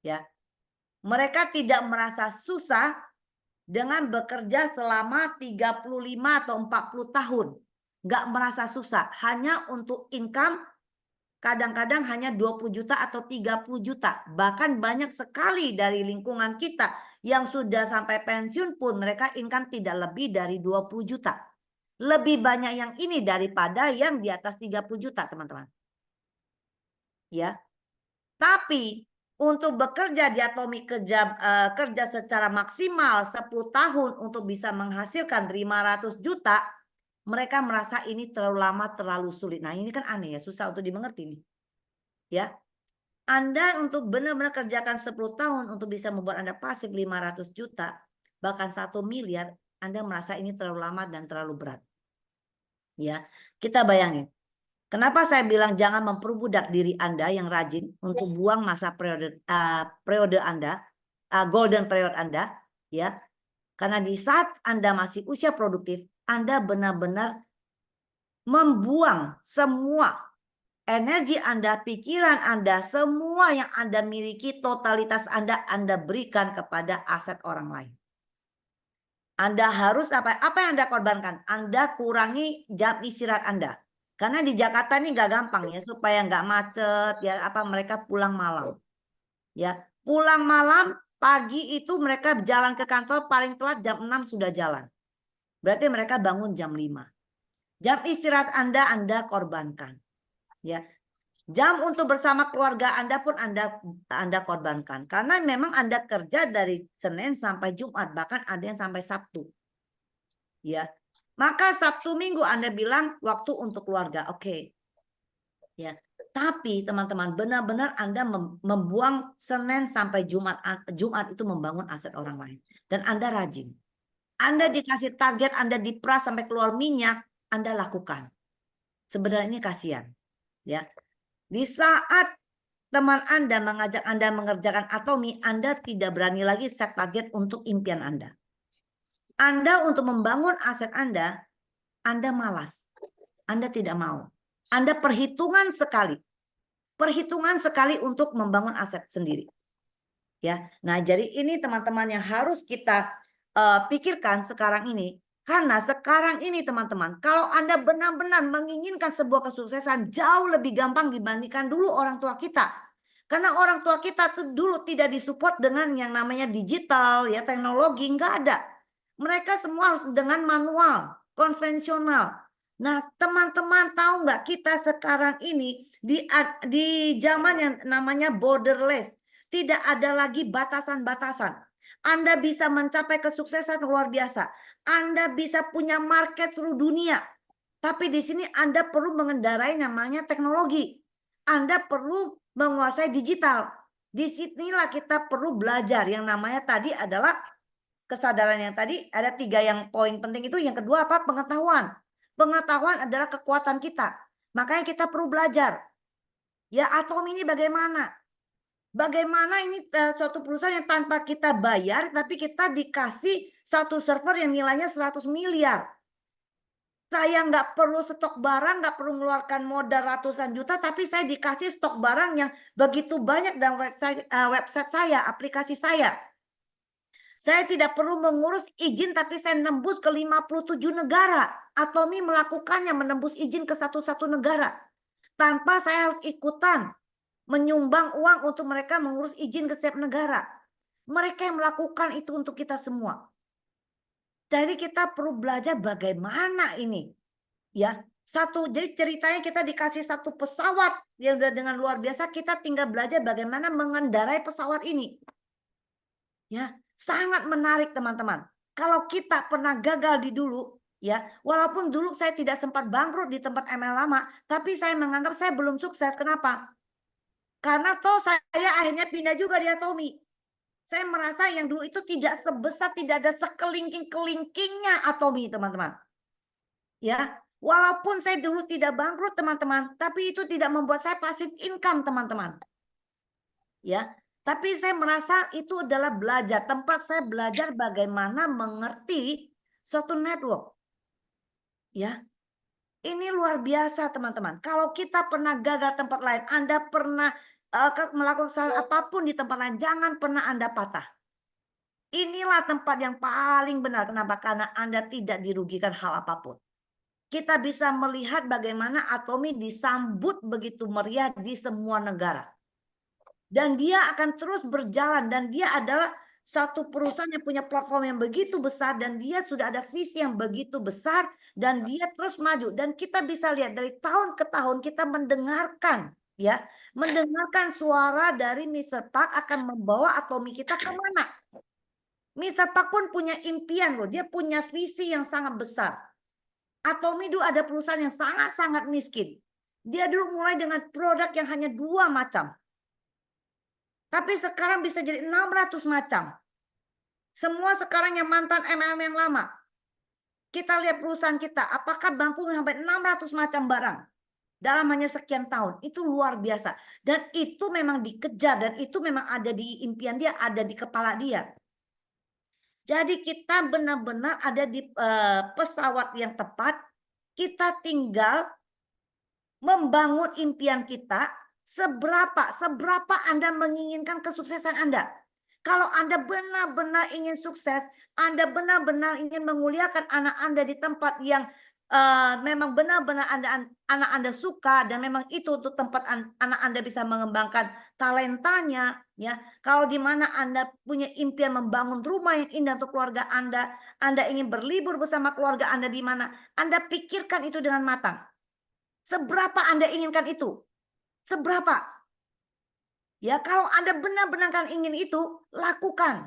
Ya. Mereka tidak merasa susah dengan bekerja selama 35 atau 40 tahun. Nggak merasa susah. Hanya untuk income kadang-kadang hanya 20 juta atau 30 juta. Bahkan banyak sekali dari lingkungan kita yang sudah sampai pensiun pun mereka income tidak lebih dari 20 juta. Lebih banyak yang ini daripada yang di atas 30 juta, teman-teman. Ya. Tapi untuk bekerja di Atomi kerja secara maksimal 10 tahun untuk bisa menghasilkan 500 juta, mereka merasa ini terlalu lama, terlalu sulit. Nah, ini kan aneh ya, susah untuk dimengerti nih. Ya. Anda untuk benar-benar kerjakan 10 tahun untuk bisa membuat Anda pasif 500 juta, bahkan 1 miliar, Anda merasa ini terlalu lama dan terlalu berat. Ya, kita bayangin. Kenapa saya bilang jangan memperbudak diri Anda yang rajin untuk buang masa periode Anda, golden period Anda, ya. Karena di saat Anda masih usia produktif, Anda benar-benar membuang semua energi Anda, pikiran Anda, semua yang Anda miliki, totalitas Anda berikan kepada aset orang lain. Anda harus apa yang Anda korbankan? Anda kurangi jam istirahat Anda. Karena di Jakarta ini nggak gampang ya, supaya nggak macet ya, mereka pulang malam. Ya, pulang malam, pagi itu mereka jalan ke kantor paling telat jam 6 sudah jalan. Berarti mereka bangun jam 5. Jam istirahat Anda korbankan. Ya. Jam untuk bersama keluarga Anda pun Anda korbankan. Karena memang Anda kerja dari Senin sampai Jumat, bahkan ada yang sampai Sabtu. Ya. Maka Sabtu Minggu Anda bilang waktu untuk keluarga. Oke. Ya. Tapi teman-teman, benar-benar Anda membuang Senin sampai Jumat. Jumat itu membangun aset orang lain. Dan Anda rajin. Anda dikasih target, Anda diperas sampai keluar minyak, Anda lakukan. Sebenarnya ini kasihan. Ya. Di saat teman Anda mengajak Anda mengerjakan Atomi, Anda tidak berani lagi set target untuk impian Anda. Anda untuk membangun aset Anda malas. Anda tidak mau. Anda perhitungan sekali. Perhitungan sekali untuk membangun aset sendiri. Ya. Nah, jadi ini teman-teman yang harus kita pikirkan sekarang ini. Karena sekarang ini teman-teman, kalau Anda benar-benar menginginkan sebuah kesuksesan jauh lebih gampang dibandingkan dulu orang tua kita. Karena orang tua kita tuh dulu tidak disupport dengan yang namanya digital, ya teknologi, nggak ada. Mereka semua harus dengan manual, konvensional. Nah, teman-teman tahu nggak kita sekarang ini di zaman yang namanya borderless, tidak ada lagi batasan-batasan. Anda bisa mencapai kesuksesan luar biasa. Anda bisa punya market seluruh dunia. Tapi di sini Anda perlu mengendarai namanya teknologi. Anda perlu menguasai digital. Di sinilah kita perlu belajar. Yang namanya tadi adalah kesadaran yang tadi ada 3 yang poin penting itu. Yang kedua apa? Pengetahuan. Pengetahuan adalah kekuatan kita. Makanya kita perlu belajar. Ya, Atomi ini bagaimana? Bagaimana ini suatu perusahaan yang tanpa kita bayar, tapi kita dikasih satu server yang nilainya 100 miliar. Saya nggak perlu stok barang, nggak perlu mengeluarkan modal ratusan juta, tapi saya dikasih stok barang yang begitu banyak dalam website saya, aplikasi saya. Saya tidak perlu mengurus izin, tapi saya nembus ke 57 negara. Atomi melakukannya, menembus izin ke satu-satu negara. Tanpa saya harus ikutan menyumbang uang untuk mereka mengurus izin ke setiap negara. Mereka yang melakukan itu untuk kita semua. Jadi kita perlu belajar bagaimana ini. Ya, jadi ceritanya kita dikasih satu pesawat yang udah dengan luar biasa, kita tinggal belajar bagaimana mengendarai pesawat ini. Ya, sangat menarik teman-teman. Kalau kita pernah gagal di dulu, ya, walaupun dulu saya tidak sempat bangkrut di tempat ML lama, tapi saya menganggap saya belum sukses. Kenapa? Karena toh saya akhirnya pindah juga di Atomi. Saya merasa yang dulu itu tidak sebesar, tidak ada sekelingking-kelingkingnya Atomi, teman-teman. Ya, walaupun saya dulu tidak bangkrut, teman-teman, tapi itu tidak membuat saya pasif income, teman-teman. Ya, tapi saya merasa itu adalah belajar, tempat saya belajar bagaimana mengerti suatu network. Ya. Ini luar biasa, teman-teman. Kalau kita pernah gagal tempat lain, Anda pernah melakukan kesalahan apapun di tempat lain, jangan pernah Anda patah. Inilah tempat yang paling benar. Kenapa? Karena Anda tidak dirugikan hal apapun. kita bisa melihat bagaimana Atomi disambut begitu meriah di semua negara. Dan dia akan terus berjalan, dan dia adalah satu perusahaan yang punya platform yang begitu besar, dan dia sudah ada visi yang begitu besar, dan dia terus maju. Dan kita bisa lihat dari tahun ke tahun kita mendengarkan, ya, mendengarkan suara dari Mr. Park akan membawa Atomi kita kemana. Mr. Park pun punya impian loh, dia punya visi yang sangat besar. Atomi dulu ada perusahaan yang sangat-sangat miskin. Dia dulu mulai dengan produk yang hanya 2 macam. Tapi sekarang bisa jadi 600 macam. Semua sekarang yang mantan MLM yang lama. Kita lihat perusahaan kita, apakah mampu sampai 600 macam barang dalam hanya sekian tahun. Itu luar biasa. Dan itu memang dikejar, dan itu memang ada di impian dia, ada di kepala dia. Jadi kita benar-benar ada di pesawat yang tepat. Kita tinggal membangun impian kita. Seberapa Anda menginginkan kesuksesan Anda. Kalau Anda benar-benar ingin sukses, Anda benar-benar ingin memuliakan anak Anda di tempat yang memang benar-benar anak Anda suka, dan memang itu untuk tempat anak Anda bisa mengembangkan talentanya, ya. Kalau di mana Anda punya impian membangun rumah yang indah untuk keluarga Anda ingin berlibur bersama keluarga Anda di mana, Anda pikirkan itu dengan matang. Seberapa Anda inginkan itu? Seberapa? Ya, kalau Anda benar-benar kan ingin itu, lakukan.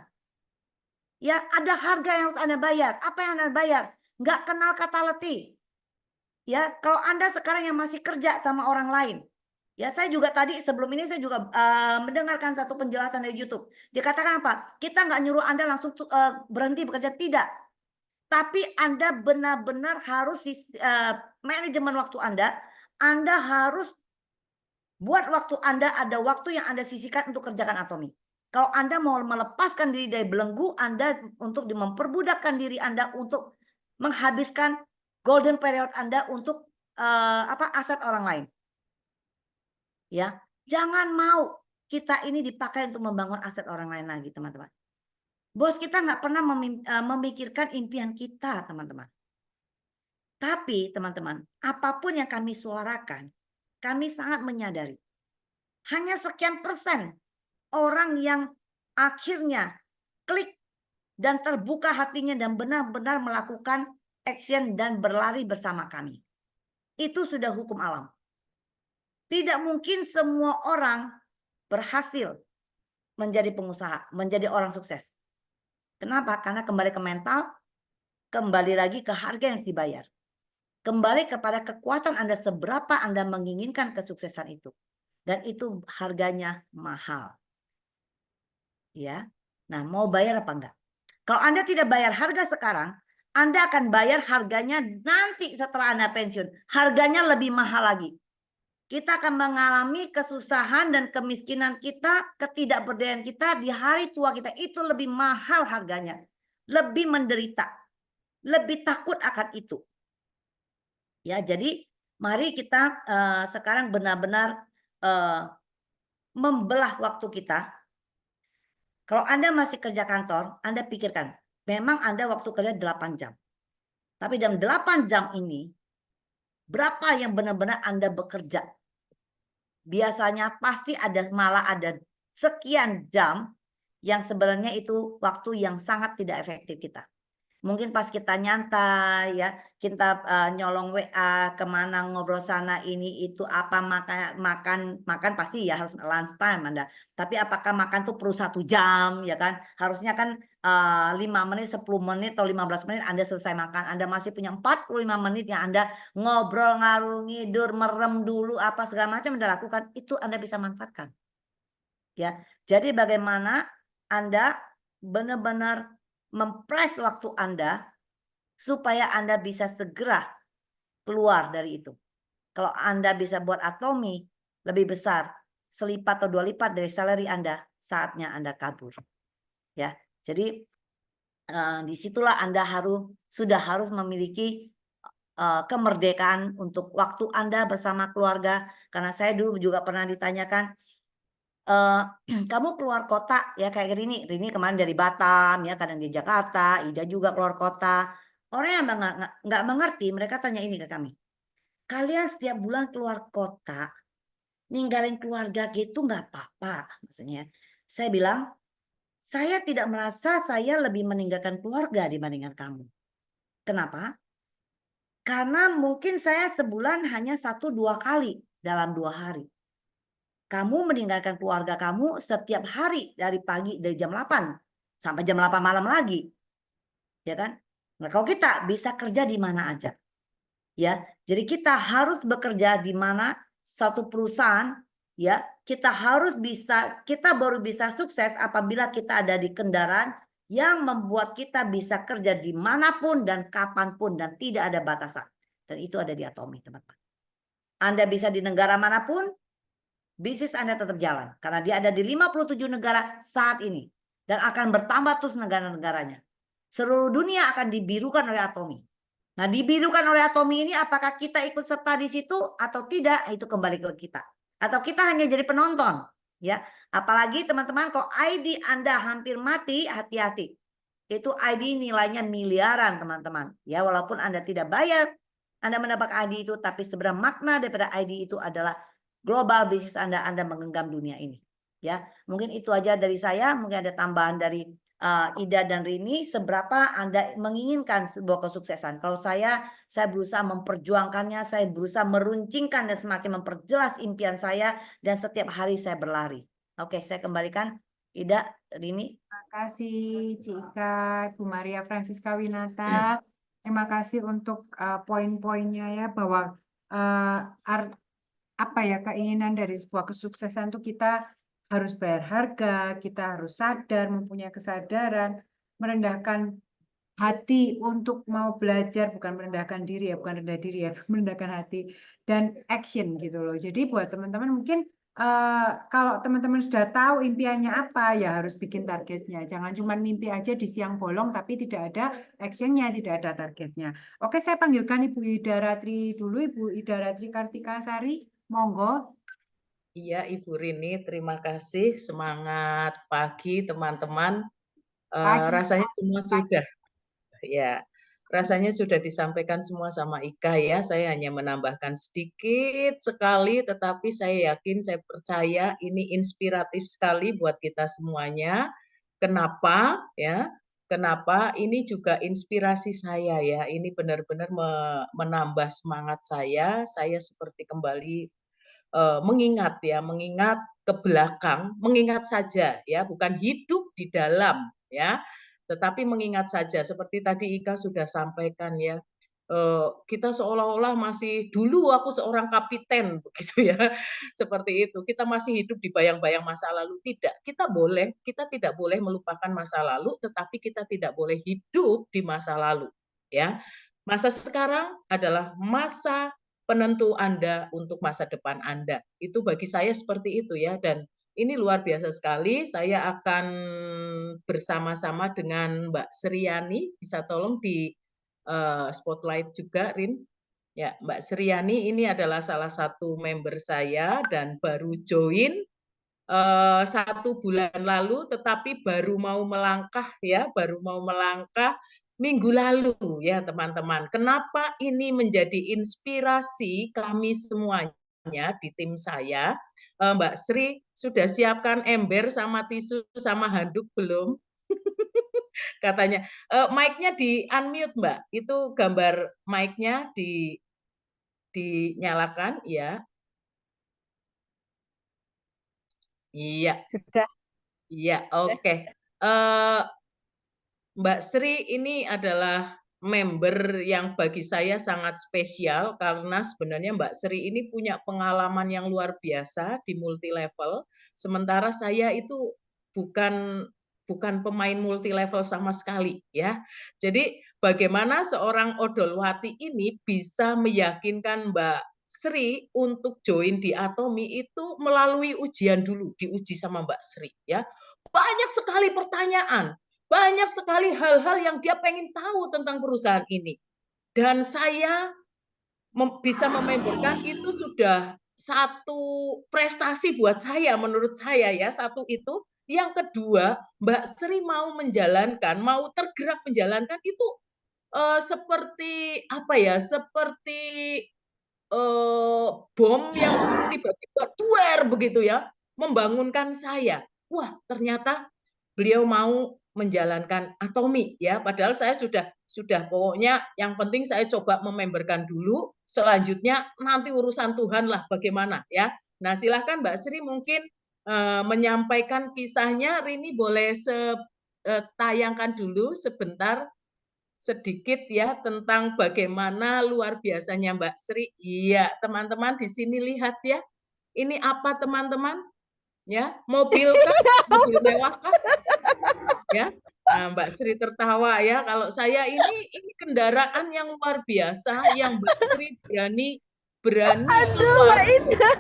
Ya, ada harga yang harus Anda bayar. Apa yang Anda bayar? Nggak kenal kata letih. Ya, kalau Anda sekarang yang masih kerja sama orang lain. Ya, saya juga tadi sebelum ini saya juga mendengarkan satu penjelasan dari YouTube. Dia katakan apa? Kita nggak nyuruh Anda langsung berhenti bekerja, tidak. Tapi Anda benar-benar harus manajemen waktu Anda harus buat waktu Anda, ada waktu yang Anda sisihkan untuk kerjakan Atomi. Kalau Anda mau melepaskan diri dari belenggu Anda, untuk memperbudakkan diri Anda untuk menghabiskan golden period Anda untuk aset orang lain. Ya, jangan mau kita ini dipakai untuk membangun aset orang lain lagi, teman-teman. Bos kita nggak pernah memikirkan impian kita, teman-teman. Tapi, teman-teman, apapun yang kami suarakan, kami sangat menyadari hanya sekian persen orang yang akhirnya klik dan terbuka hatinya dan benar-benar melakukan action dan berlari bersama kami. Itu sudah hukum alam. Tidak mungkin semua orang berhasil menjadi pengusaha, menjadi orang sukses. Kenapa? Karena kembali ke mental, kembali lagi ke harga yang dibayar. Kembali kepada kekuatan Anda, seberapa Anda menginginkan kesuksesan itu. Dan itu harganya mahal. Ya. Nah, mau bayar apa enggak? Kalau Anda tidak bayar harga sekarang, Anda akan bayar harganya nanti setelah Anda pensiun. Harganya lebih mahal lagi. Kita akan mengalami kesusahan dan kemiskinan kita, ketidakberdayaan kita di hari tua kita. Itu lebih mahal harganya. Lebih menderita. Lebih takut akan itu. Ya, jadi mari kita sekarang benar-benar membelah waktu kita. Kalau Anda masih kerja kantor, Anda pikirkan, memang Anda waktu kerja 8 jam. Tapi dalam 8 jam ini, berapa yang benar-benar Anda bekerja? Biasanya pasti malah ada sekian jam yang sebenarnya itu waktu yang sangat tidak efektif kita. Mungkin pas kita nyantai, ya, kita nyolong WA kemana, ngobrol sana ini itu apa, makan pasti ya harus lunch time Anda. Tapi apakah makan tuh perlu 1 jam, ya kan? Harusnya kan 5 menit, 10 menit atau 15 menit Anda selesai makan. Anda masih punya 45 menit yang Anda ngobrol, ngalur ngidur, merem dulu apa segala macam Anda lakukan, itu Anda bisa manfaatkan. Ya. Jadi bagaimana Anda benar-benar mempres waktu Anda supaya Anda bisa segera keluar dari itu. Kalau Anda bisa buat Atomi lebih besar, selipat atau 2 lipat dari salary Anda, saatnya Anda kabur. Ya. Jadi disitulah Anda sudah harus memiliki kemerdekaan untuk waktu Anda bersama keluarga. Karena saya dulu juga pernah ditanyakan, kamu keluar kota ya kayak Rini kemarin dari Batam ya, kadang di Jakarta, Ida juga keluar kota. Orang yang nggak mengerti, mereka tanya ini ke kami. Kalian setiap bulan keluar kota, ninggalin keluarga gitu nggak apa-apa. Maksudnya, saya bilang, saya tidak merasa saya lebih meninggalkan keluarga dibandingkan kamu. Kenapa? Karena mungkin saya sebulan hanya 1-2 kali dalam 2 hari. Kamu meninggalkan keluarga kamu setiap hari dari pagi dari jam 8 sampai jam 8 malam lagi. Ya kan? Nah, kalau kita bisa kerja di mana aja. Ya, jadi kita harus bekerja di mana satu perusahaan, ya, kita baru bisa sukses apabila kita ada di kendaraan yang membuat kita bisa kerja dimanapun dan kapanpun dan tidak ada batasan. Dan itu ada di Atomi, teman-teman. Anda bisa di negara manapun, bisnis Anda tetap jalan. Karena dia ada di 57 negara saat ini. Dan akan bertambah terus negara-negaranya. Seluruh dunia akan dibirukan oleh Atomi. Nah, dibirukan oleh Atomi ini apakah kita ikut serta di situ atau tidak, itu kembali ke kita. Atau kita hanya jadi penonton, ya. Apalagi teman-teman kok ID Anda hampir mati, hati-hati. Itu ID nilainya miliaran, teman-teman. Ya, walaupun Anda tidak bayar, Anda mendapat ID itu, tapi sebenarnya makna daripada ID itu adalah global bisnis Anda menggenggam dunia ini. Ya, mungkin itu aja dari saya, mungkin ada tambahan dari Ida dan Rini, seberapa Anda menginginkan sebuah kesuksesan. Kalau saya berusaha memperjuangkannya, saya berusaha meruncingkan dan semakin memperjelas impian saya, dan setiap hari saya berlari. Oke, saya kembalikan Ida, Rini. Terima kasih Cika, Bu Maria Francisca Winata. Terima kasih untuk poin-poinnya ya, bahwa apa ya, keinginan dari sebuah kesuksesan itu kita harus bayar harga, kita harus sadar, mempunyai kesadaran, merendahkan hati untuk mau belajar, bukan merendahkan diri ya, bukan rendah diri ya, merendahkan hati, dan action gitu loh. Jadi buat teman-teman mungkin kalau teman-teman sudah tahu impiannya apa, ya harus bikin targetnya. Jangan cuma mimpi aja di siang bolong, tapi tidak ada actionnya, tidak ada targetnya. Oke, saya panggilkan Ibu Ida Ratri dulu, Ibu Ida Ratri Kartikasari, monggo. Iya, Ibu Rini, terima kasih. Semangat pagi, teman-teman. Rasanya semua sudah, ya, rasanya sudah disampaikan semua sama Ika ya. Saya hanya menambahkan sedikit sekali, tetapi saya yakin, saya percaya ini inspiratif sekali buat kita semuanya. Kenapa? Ya, kenapa? Ini juga inspirasi saya ya. Ini benar-benar menambah semangat saya. Saya seperti kembali mengingat ya, mengingat ke belakang, mengingat saja ya, bukan hidup di dalam ya, tetapi mengingat saja seperti tadi Ika sudah sampaikan ya. Kita seolah-olah masih dulu aku seorang kapiten begitu ya. Seperti itu. Kita masih hidup di bayang-bayang masa lalu. Tidak, kita tidak boleh melupakan masa lalu, tetapi kita tidak boleh hidup di masa lalu ya. Masa sekarang adalah masa penentu Anda untuk masa depan Anda. Itu bagi saya seperti itu ya, dan ini luar biasa sekali. Saya akan bersama-sama dengan Mbak Sriani, bisa tolong di spotlight juga, Rin. Ya, Mbak Sriani ini adalah salah satu member saya dan baru join 1 bulan lalu, tetapi baru mau melangkah ya, baru mau melangkah minggu lalu ya teman-teman. Kenapa ini menjadi inspirasi kami semuanya di tim saya? Mbak Sri sudah siapkan ember sama tisu sama handuk belum? Katanya. Mic-nya di unmute Mbak. Itu gambar mic-nya dinyalakan ya. Iya. Sudah. Iya, oke. Mbak Sri ini adalah member yang bagi saya sangat spesial karena sebenarnya Mbak Sri ini punya pengalaman yang luar biasa di multi level, sementara saya itu bukan pemain multi level sama sekali ya. Jadi bagaimana seorang Odolwati ini bisa meyakinkan Mbak Sri untuk join di Atomi itu melalui ujian dulu, diuji sama Mbak Sri ya. Banyak sekali pertanyaan, banyak sekali hal-hal yang dia pengen tahu tentang perusahaan ini. Dan saya bisa mememberkan itu sudah satu prestasi buat saya, menurut saya ya, satu itu. Yang kedua, Mbak Sri mau menjalankan, mau tergerak menjalankan itu seperti apa ya, seperti bom yang tiba-tiba duer begitu ya, membangunkan saya. Wah, ternyata beliau mau menjalankan atomi ya, padahal saya sudah pokoknya yang penting saya coba mememberkan dulu, selanjutnya nanti urusan Tuhan lah bagaimana ya. Nah, silahkan Mbak Sri mungkin menyampaikan kisahnya. Rini boleh tayangkan dulu sebentar sedikit ya tentang bagaimana luar biasanya Mbak Sri. Iya, teman-teman di sini lihat ya. Ini apa teman-teman? Ya, mobil kah? Mobil mewah kah? Ya. Nah, Mbak Sri tertawa ya. Kalau saya ini kendaraan yang luar biasa yang Mbak Sri berani Aduh, keluar. Mbak Indah.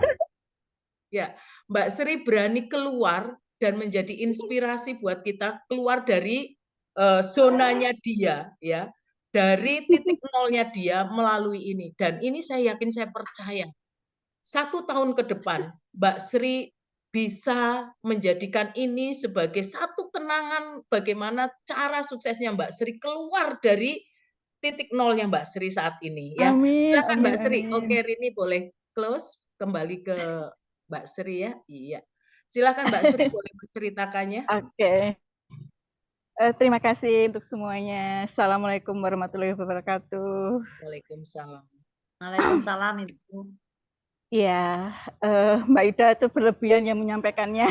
Ya, Mbak Sri berani keluar dan menjadi inspirasi buat kita keluar dari zonanya dia ya, dari titik nolnya dia melalui ini. Dan ini saya yakin, saya percaya 1 tahun ke depan Mbak Sri bisa menjadikan ini sebagai satu kenangan bagaimana cara suksesnya Mbak Sri keluar dari titik nolnya Mbak Sri saat ini ya. Amin, Silakan amin, Mbak Sri. amin. Oke, Rini boleh close kembali ke Mbak Sri ya. Iya. Silakan Mbak Sri boleh menceritakannya. Oke. Terima kasih untuk semuanya. Assalamualaikum warahmatullahi wabarakatuh. Waalaikumsalam. Waalaikumsalam Ibu. Iya, Mbak Ida itu berlebihan yang menyampaikannya.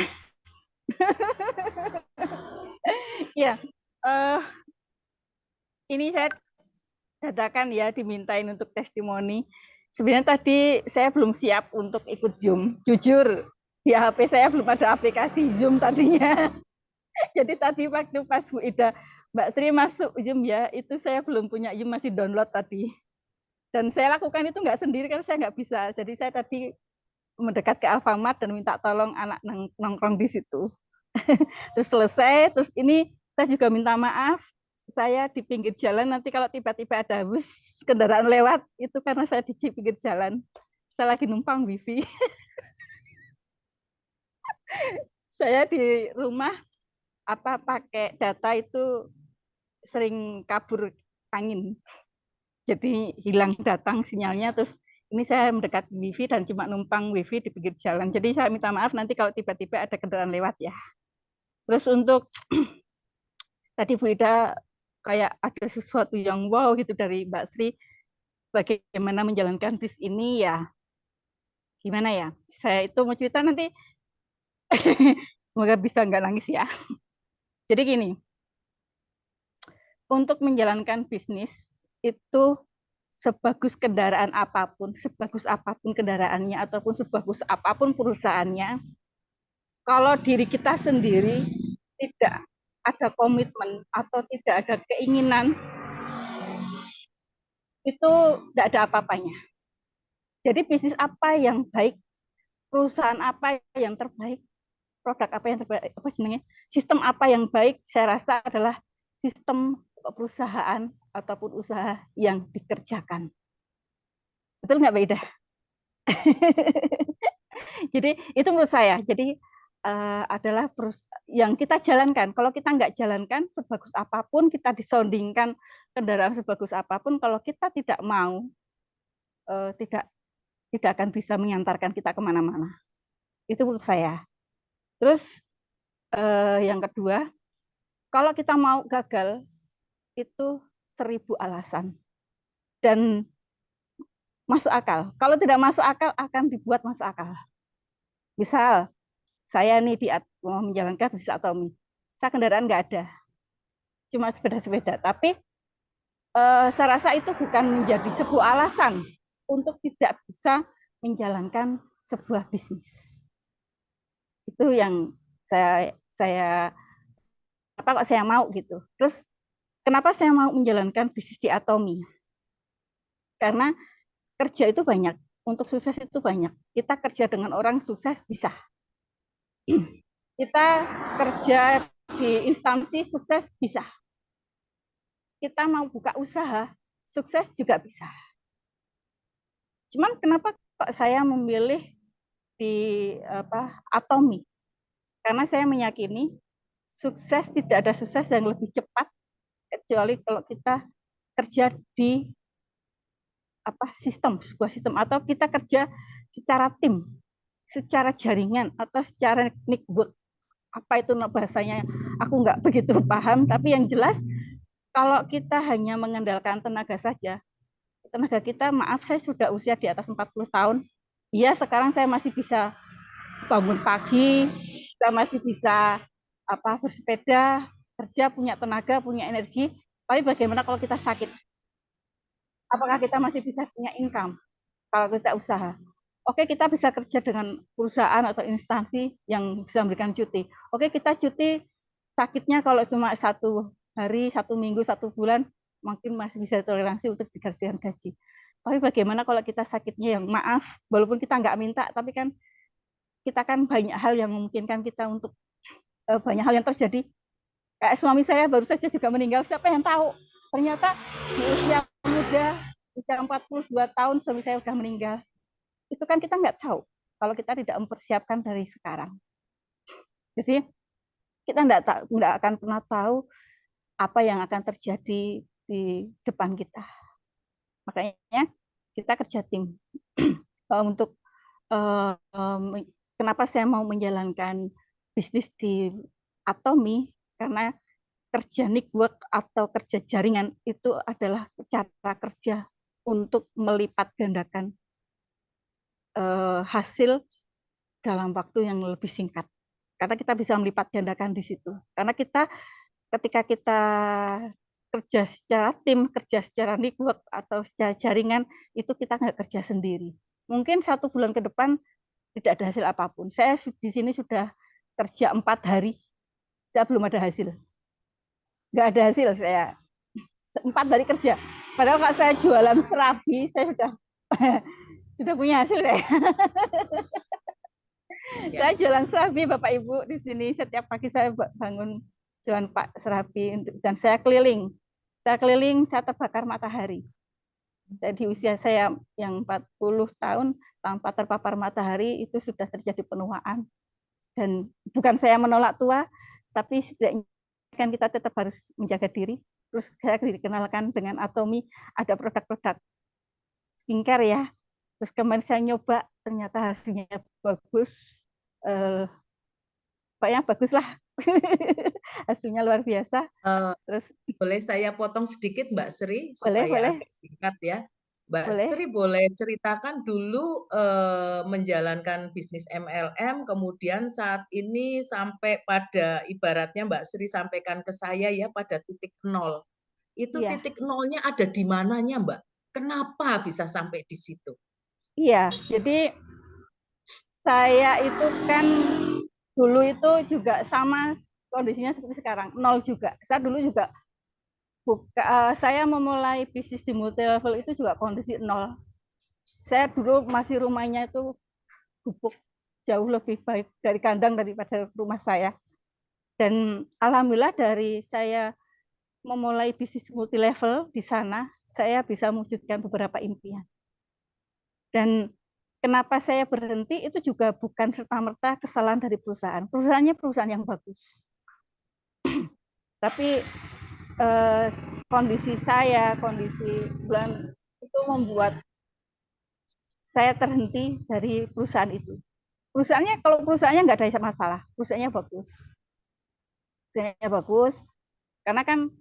Ya, ini saya dadakan ya dimintain untuk testimoni. Sebenarnya tadi saya belum siap untuk ikut Zoom. Jujur, di HP saya belum ada aplikasi Zoom tadinya. Jadi tadi waktu pas Bu Ida, Mbak Sri masuk Zoom ya, itu saya belum punya Zoom, masih download tadi. Dan saya lakukan itu nggak sendiri karena saya nggak bisa. Jadi saya tadi mendekat ke Alfamart dan minta tolong anak nongkrong di situ. Terus selesai, terus ini saya juga minta maaf, saya di pinggir jalan, nanti kalau tiba-tiba ada bus kendaraan lewat, itu karena saya di pinggir jalan. Saya lagi numpang wifi. Saya di rumah pakai data itu sering kabur angin. Jadi hilang datang sinyalnya, terus ini saya mendekat wifi dan cuma numpang wifi di pinggir jalan. Jadi saya minta maaf nanti kalau tiba-tiba ada kendaraan lewat ya. Terus untuk tadi Bu Ida kayak ada sesuatu yang wow gitu dari Mbak Sri, bagaimana menjalankan bis ini ya. Gimana ya? Saya itu mau cerita nanti, semoga bisa nggak nangis ya. Jadi gini, untuk menjalankan bisnis itu sebagus kendaraan apapun, sebagus apapun kendaraannya, ataupun sebagus apapun perusahaannya, kalau diri kita sendiri tidak ada komitmen atau tidak ada keinginan, itu tidak ada apa-apanya. Jadi bisnis apa yang baik, perusahaan apa yang terbaik, produk apa yang terbaik, sistem apa yang baik, saya rasa adalah sistem perusahaan ataupun usaha yang dikerjakan. Betul nggak, Mbak Ida? Jadi itu menurut saya. Jadi adalah yang kita jalankan. Kalau kita nggak jalankan, sebagus apapun kita disondingkan kendaraan sebagus apapun, kalau kita tidak mau, tidak akan bisa mengantarkan kita kemana-mana. Itu menurut saya. Terus yang kedua, kalau kita mau gagal, itu 1000 alasan. Dan masuk akal. Kalau tidak masuk akal, akan dibuat masuk akal. Misal, saya nih mau menjalankan bisnis atomi. Saya kendaraan nggak ada. Cuma sepeda-sepeda. Tapi saya rasa itu bukan menjadi sebuah alasan untuk tidak bisa menjalankan sebuah bisnis. Itu yang saya kok saya mau gitu. Terus kenapa saya mau menjalankan bisnis di atomi? Karena kerja itu banyak, untuk sukses itu banyak. Kita kerja dengan orang sukses bisa. Kita kerja di instansi sukses bisa. Kita mau buka usaha sukses juga bisa. Cuman kenapa kok saya memilih di atomi? Karena saya meyakini sukses, tidak ada sukses yang lebih cepat kecuali kalau kita kerja di sebuah sistem, atau kita kerja secara tim, secara jaringan, atau secara network. Apa itu bahasanya? Aku nggak begitu paham, tapi yang jelas kalau kita hanya mengandalkan tenaga saja, tenaga kita, maaf, saya sudah usia di atas 40 tahun. Iya, sekarang saya masih bisa bangun pagi, saya masih bisa bersepeda, kerja, punya tenaga, punya energi. Tapi bagaimana kalau kita sakit? Apakah kita masih bisa punya income kalau kita usaha? Oke, kita bisa kerja dengan perusahaan atau instansi yang bisa memberikan cuti. Oke, kita cuti, sakitnya kalau cuma 1 hari, 1 minggu, 1 bulan, mungkin masih bisa toleransi untuk digajikan gaji. Tapi bagaimana kalau kita sakitnya yang, maaf, walaupun kita nggak minta, tapi kan kita kan banyak hal yang memungkinkan kita untuk banyak hal yang terjadi. Kayak suami saya baru saja juga meninggal, siapa yang tahu? Ternyata di usia muda, usia 42 tahun suami saya sudah meninggal. Itu kan kita nggak tahu kalau kita tidak mempersiapkan dari sekarang. Jadi kita nggak akan pernah tahu apa yang akan terjadi di depan kita. Makanya kita kerja tim. Untuk kenapa saya mau menjalankan bisnis di Atomy, karena kerja network atau kerja jaringan itu adalah cara kerja untuk melipat gandakan hasil dalam waktu yang lebih singkat. Karena kita bisa melipat gandakan di situ. Karena ketika kita kerja secara tim, kerja secara network atau secara jaringan, itu kita nggak kerja sendiri. Mungkin 1 bulan ke depan tidak ada hasil apapun. Saya di sini sudah kerja 4 hari, saya belum ada hasil. Nggak ada hasil saya. 4 hari kerja. Padahal kalau saya jualan serabi, saya sudah punya hasil ya. Saya jualan serabi, Bapak Ibu, di sini setiap pagi saya bangun jualan serabi, dan saya keliling. Saya terbakar matahari. Di usia saya yang 40 tahun tanpa terpapar matahari itu sudah terjadi penuaan. Dan bukan saya menolak tua, tapi setidaknya kan kita tetap harus menjaga diri. Terus saya dikenalkan dengan Atomy, ada produk-produk skincare ya. Terus kemarin saya nyoba, ternyata hasilnya bagus. Pokoknya bagus lah. Hasilnya luar biasa. Terus boleh saya potong sedikit Mbak Sri boleh. supaya agak singkat ya. Mbak Sri boleh ceritakan dulu menjalankan bisnis MLM, kemudian saat ini sampai pada ibaratnya Mbak Sri sampaikan ke saya ya pada titik 0. Itu titik 0-nya ada di mananya Mbak? Kenapa bisa sampai di situ? Iya, jadi saya itu kan dulu itu juga sama kondisinya seperti sekarang, 0 juga. Saya dulu juga saya memulai bisnis di multi level itu juga kondisi 0. Saya dulu masih rumahnya itu gubuk, jauh lebih baik dari kandang daripada rumah saya. Dan alhamdulillah dari saya memulai bisnis multi level di sana, saya bisa mewujudkan beberapa impian. Dan kenapa saya berhenti itu juga bukan serta-merta kesalahan dari perusahaan. Perusahaannya perusahaan yang bagus. Tapi kondisi bulan itu membuat saya terhenti dari perusahaan itu. Kalau perusahaannya nggak ada masalah, perusahaannya bagus. Karena kan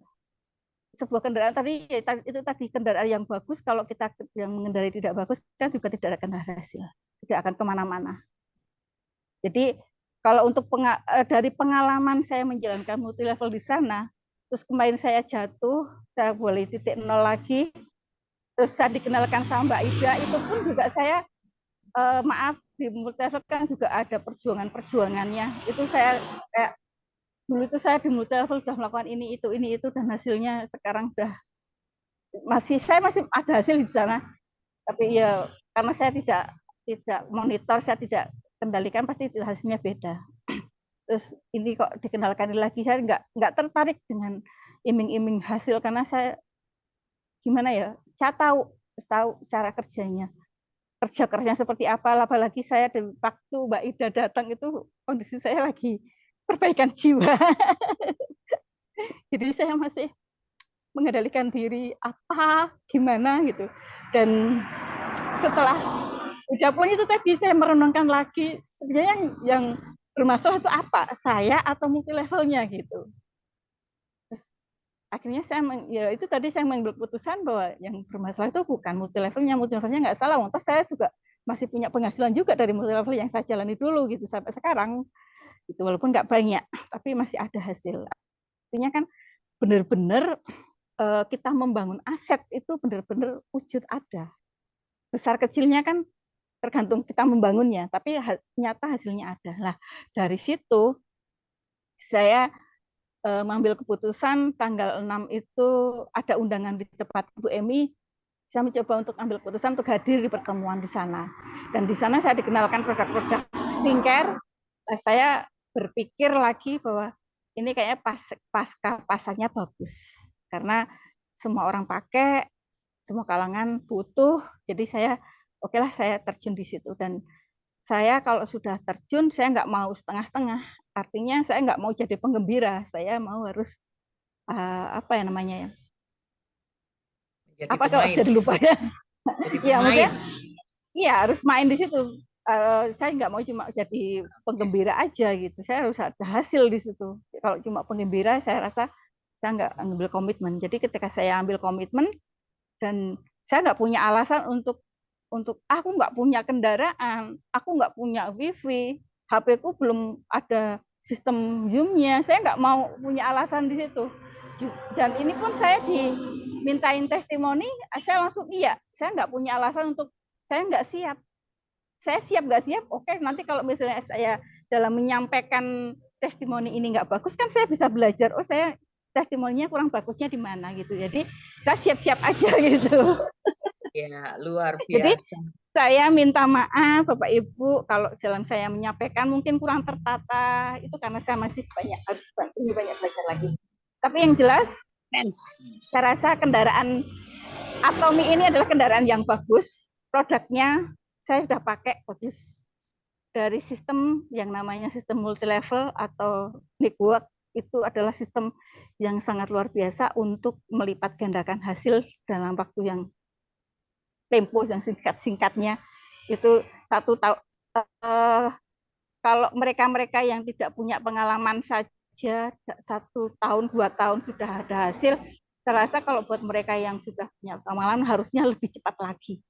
sebuah kendaraan tadi kendaraan yang bagus, kalau kita yang mengendarai tidak bagus kan juga tidak akan hasil, tidak akan kemana-mana. Jadi kalau untuk dari pengalaman saya menjalankan multi level di sana, terus kemarin saya jatuh, saya boleh titik 0 lagi, terus saya dikenalkan sama Mbak Ida, itu pun juga saya maaf, di multi level kan juga ada perjuangannya. Itu saya kayak dulu itu saya di multi level sudah melakukan ini itu dan hasilnya sekarang udah saya masih ada hasil di sana, tapi ya karena saya tidak monitor, saya tidak kendalikan, pasti hasilnya beda. Terus ini kok dikenalkan lagi, saya nggak tertarik dengan iming-iming hasil, karena saya gimana ya, saya tahu cara kerjanya seperti apa. Apalagi saya di waktu Mbak Ida datang itu kondisi saya lagi perbaikan jiwa. Jadi saya masih mengendalikan diri apa, gimana gitu. Dan setelah udah pun itu tadi saya merenungkan lagi, sebenarnya yang bermasalah itu apa? Saya atau multi levelnya gitu. Terus akhirnya ya itu tadi saya mengambil keputusan bahwa yang bermasalah itu bukan multi levelnya nggak salah. Terus saya juga masih punya penghasilan juga dari multi level yang saya jalani dulu gitu sampai sekarang. Itu walaupun nggak banyak, tapi masih ada hasil. Artinya kan benar-benar kita membangun aset itu benar-benar wujud ada. Besar kecilnya kan tergantung kita membangunnya, tapi nyata hasilnya ada. Lah dari situ saya mengambil keputusan tanggal 6 itu ada undangan di tempat Bu Emi. Saya mencoba untuk ambil keputusan untuk hadir di pertemuan di sana. Dan di sana saya dikenalkan produk-produk skincare. Saya berpikir lagi bahwa ini kayaknya pasarnya bagus. Karena semua orang pakai, semua kalangan butuh. Jadi oke lah saya terjun di situ. Dan saya kalau sudah terjun, saya nggak mau setengah-setengah. Artinya saya nggak mau jadi penggembira. Saya mau harus apa ya namanya ya? Jadi Apa kalau pemain. jadi lupa ya? Jadi Ya pemain. maksudnya, iya harus main di situ. Saya nggak mau cuma jadi penggembira aja gitu. Saya harus ada hasil di situ. Kalau cuma penggembira, saya rasa saya nggak ambil komitmen. Jadi ketika saya ambil komitmen dan saya nggak punya alasan untuk aku nggak punya kendaraan, aku nggak punya wifi, HP-ku belum ada sistem Zoom-nya, saya nggak mau punya alasan di situ. Dan ini pun saya dimintain testimoni, saya langsung iya, saya nggak punya alasan untuk saya nggak siap. Saya siap nggak siap, oke nanti kalau misalnya saya dalam menyampaikan testimoni ini nggak bagus, kan saya bisa belajar, oh saya testimoninya kurang bagusnya di mana gitu. Jadi saya siap-siap aja gitu. Ya, luar biasa. Jadi saya minta maaf Bapak Ibu kalau jalan saya menyampaikan mungkin kurang tertata, itu karena saya masih harus banyak belajar lagi. Tapi yang jelas, saya rasa kendaraan Atomi ini adalah kendaraan yang bagus, produknya saya sudah pakai bagus. Dari sistem yang namanya sistem multi level atau network itu adalah sistem yang sangat luar biasa untuk melipat gandakan hasil dalam waktu yang tempo yang singkat-singkatnya. Itu 1 tahun. Kalau mereka-mereka yang tidak punya pengalaman saja 1 tahun 2 tahun sudah ada hasil, saya rasa kalau buat mereka yang sudah punya pengalaman harusnya lebih cepat lagi.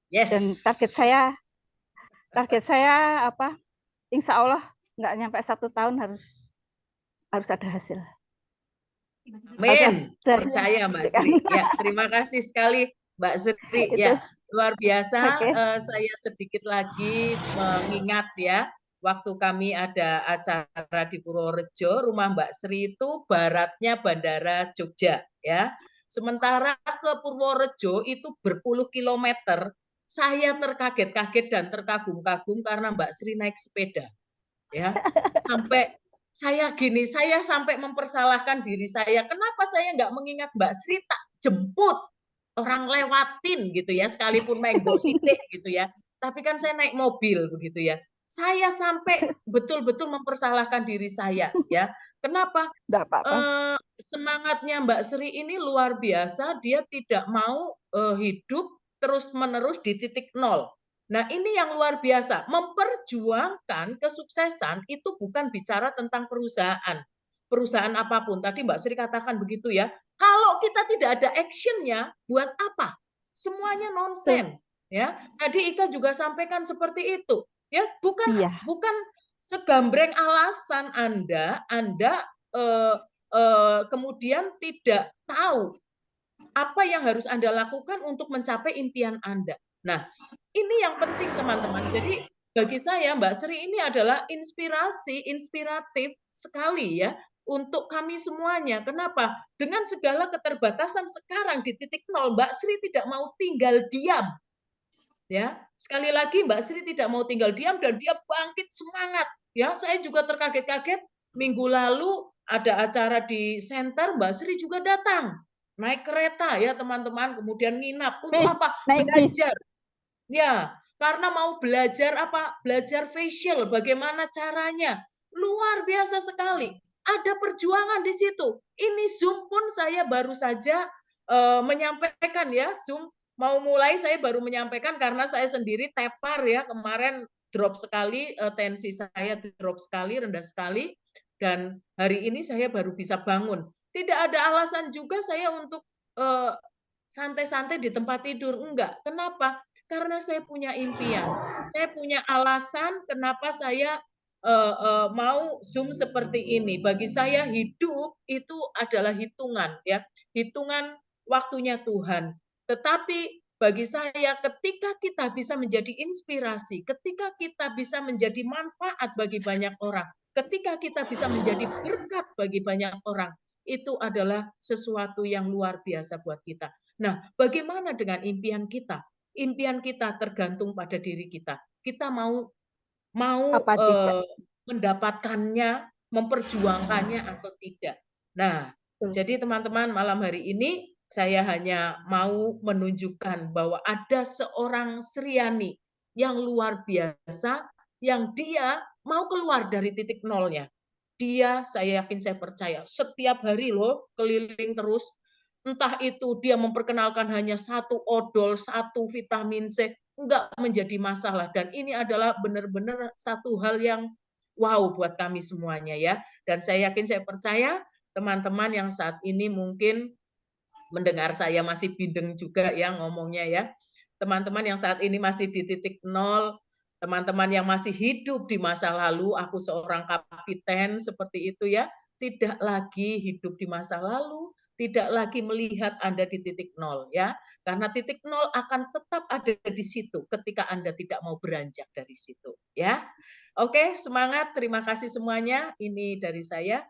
Yes. Dan target saya apa? Insya Allah nggak nyampe 1 tahun harus ada hasil. Amin. Percaya Mbak Sri. Ya, terima kasih sekali Mbak Sri. Ya, luar biasa. Saya sedikit lagi mengingat ya, waktu kami ada acara di Purworejo, rumah Mbak Sri itu baratnya Bandara Jogja ya. Sementara ke Purworejo itu berpuluh kilometer. Saya terkaget-kaget dan terkagum-kagum karena Mbak Sri naik sepeda. Ya, sampai saya sampai mempersalahkan diri saya, kenapa saya nggak mengingat Mbak Sri tak jemput, orang lewatin gitu ya, sekalipun menggo sidik gitu ya, tapi kan saya naik mobil begitu ya. Saya sampai betul-betul mempersalahkan diri saya ya. Kenapa? Semangatnya Mbak Sri ini luar biasa, dia tidak mau hidup terus-menerus di titik nol. Nah, ini yang luar biasa. Memperjuangkan kesuksesan itu bukan bicara tentang perusahaan. Perusahaan apapun. Tadi Mbak Sri katakan begitu ya. Kalau kita tidak ada action-nya, buat apa? Semuanya nonsen. Ya, tadi Ika juga sampaikan seperti itu. Ya, bukan segambreng alasan Anda kemudian tidak tahu apa yang harus Anda lakukan untuk mencapai impian Anda. Nah, ini yang penting teman-teman. Jadi bagi saya Mbak Sri ini adalah inspiratif sekali ya untuk kami semuanya. Kenapa? Dengan segala keterbatasan sekarang di titik nol, Mbak Sri tidak mau tinggal diam. Ya, sekali lagi Mbak Sri tidak mau tinggal diam dan dia bangkit semangat. Ya, saya juga terkaget-kaget minggu lalu ada acara di Center, Mbak Sri juga datang. Naik kereta ya teman-teman, kemudian nginap. Untuk apa? Belajar. Ya, karena mau belajar apa? Belajar facial, bagaimana caranya. Luar biasa sekali. ada perjuangan di situ. Ini Zoom pun saya baru saja menyampaikan ya, Zoom mau mulai saya baru menyampaikan karena saya sendiri tepar ya, kemarin drop sekali, tensi saya drop sekali, rendah sekali, dan hari ini saya baru bisa bangun. Tidak ada alasan juga saya untuk santai-santai di tempat tidur, enggak. Kenapa? Karena saya punya impian. Saya punya alasan kenapa saya mau Zoom seperti ini. Bagi saya hidup itu adalah hitungan ya, hitungan waktunya Tuhan. Tetapi bagi saya ketika kita bisa menjadi inspirasi, ketika kita bisa menjadi manfaat bagi banyak orang, ketika kita bisa menjadi berkat bagi banyak orang, itu adalah sesuatu yang luar biasa buat kita. Nah, bagaimana dengan impian kita? Impian kita tergantung pada diri kita. Kita mau Apa tidak? mendapatkannya, memperjuangkannya atau tidak. Nah, Betul. jadi teman-teman malam hari ini saya hanya mau menunjukkan bahwa ada seorang Sriani yang luar biasa, yang dia mau keluar dari titik nolnya. Dia, saya yakin, saya percaya, setiap hari loh keliling terus. Entah itu dia memperkenalkan hanya satu odol, satu vitamin C, enggak menjadi masalah. Dan ini adalah benar-benar satu hal yang wow buat kami semuanya ya. Dan saya yakin, saya percaya teman-teman yang saat ini mungkin mendengar saya masih bindeng juga ya ngomongnya ya. Teman-teman yang saat ini masih di titik nol, teman-teman yang masih hidup di masa lalu, aku seorang kapiten seperti itu ya, tidak lagi hidup di masa lalu, tidak lagi melihat Anda di titik nol ya, karena titik nol akan tetap ada di situ ketika Anda tidak mau beranjak dari situ ya. Oke, semangat, terima kasih semuanya. Ini dari saya.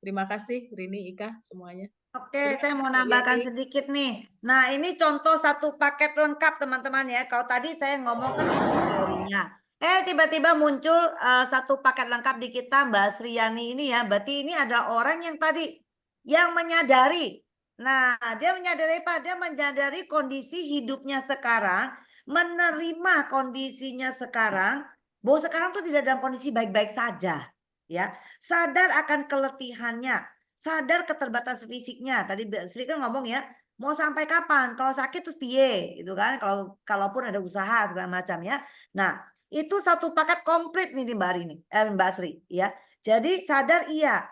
Terima kasih Rini, Ika semuanya. Oke, saya mau nambahkan sedikit nih. Nah, ini contoh satu paket lengkap teman-teman ya. Kalau tadi saya ngomong kan ini teorinya. Tiba-tiba muncul satu paket lengkap di kita Mbak Sriani ini ya. Berarti ini adalah orang yang tadi yang menyadari. Nah, dia menyadari apa? Dia menyadari kondisi hidupnya sekarang, menerima kondisinya sekarang, bahwa sekarang tuh tidak dalam kondisi baik-baik saja, ya. Sadar akan keletihannya, sadar keterbatasan fisiknya. Tadi Sri kan ngomong ya, mau sampai kapan? Kalau sakit terus piye gitu kan? Kalaupun ada usaha segala macam ya. Nah, itu satu paket komplit nih Mbak Rini, Mbak Sri ya. Jadi sadar iya.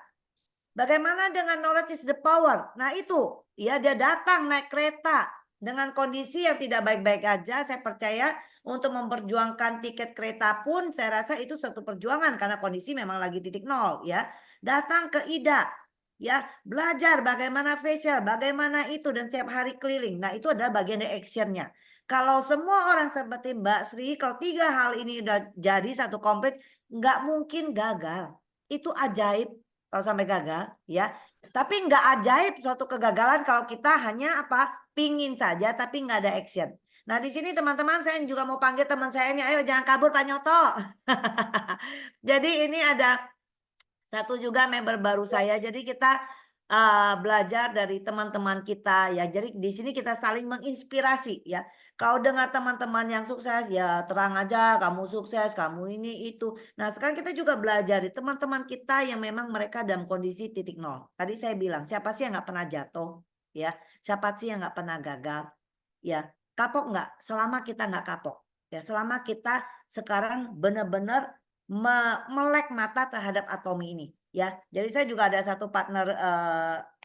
Bagaimana dengan knowledge is the power? Nah, itu ya, dia datang naik kereta dengan kondisi yang tidak baik-baik aja. Saya percaya untuk memperjuangkan tiket kereta pun saya rasa itu suatu perjuangan karena kondisi memang lagi titik nol ya. Datang ke IDA ya, belajar bagaimana facial, bagaimana itu, dan setiap hari keliling. Nah, itu adalah bagian dari actionnya. Kalau semua orang seperti Mbak Sri, kalau 3 hal ini udah jadi satu komplit, nggak mungkin gagal. Itu ajaib kalau sampai gagal ya. Tapi nggak ajaib suatu kegagalan kalau kita hanya apa, pingin saja tapi nggak ada action. Nah, di sini teman-teman saya juga mau panggil teman saya ini, ayo jangan kabur Pak Nyoto. Jadi ini ada satu juga member baru saya. Jadi kita belajar dari teman-teman kita ya. Jadi di sini kita saling menginspirasi ya. Kalau dengar teman-teman yang sukses ya terang aja kamu sukses, kamu ini itu. Nah, sekarang kita juga belajar dari teman-teman kita yang memang mereka dalam kondisi titik nol. Tadi saya bilang, siapa sih yang nggak pernah jatuh ya? Siapa sih yang nggak pernah gagal? Ya, kapok nggak? Selama kita nggak kapok. Ya, selama kita sekarang benar-benar melek mata terhadap Atomi ini ya. Jadi saya juga ada satu partner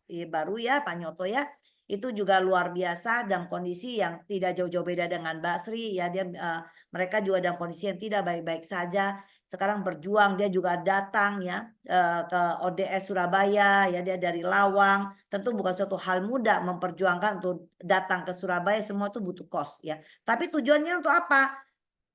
baru ya, Pak Nyoto ya. Itu juga luar biasa dalam kondisi yang tidak jauh-jauh beda dengan Mbak Sri ya. Dia mereka juga dalam kondisi yang tidak baik-baik saja. Sekarang berjuang, dia juga datang ya ke ODS Surabaya ya, dia dari Lawang. Tentu bukan suatu hal mudah memperjuangkan untuk datang ke Surabaya, semua itu butuh kos ya. Tapi tujuannya untuk apa?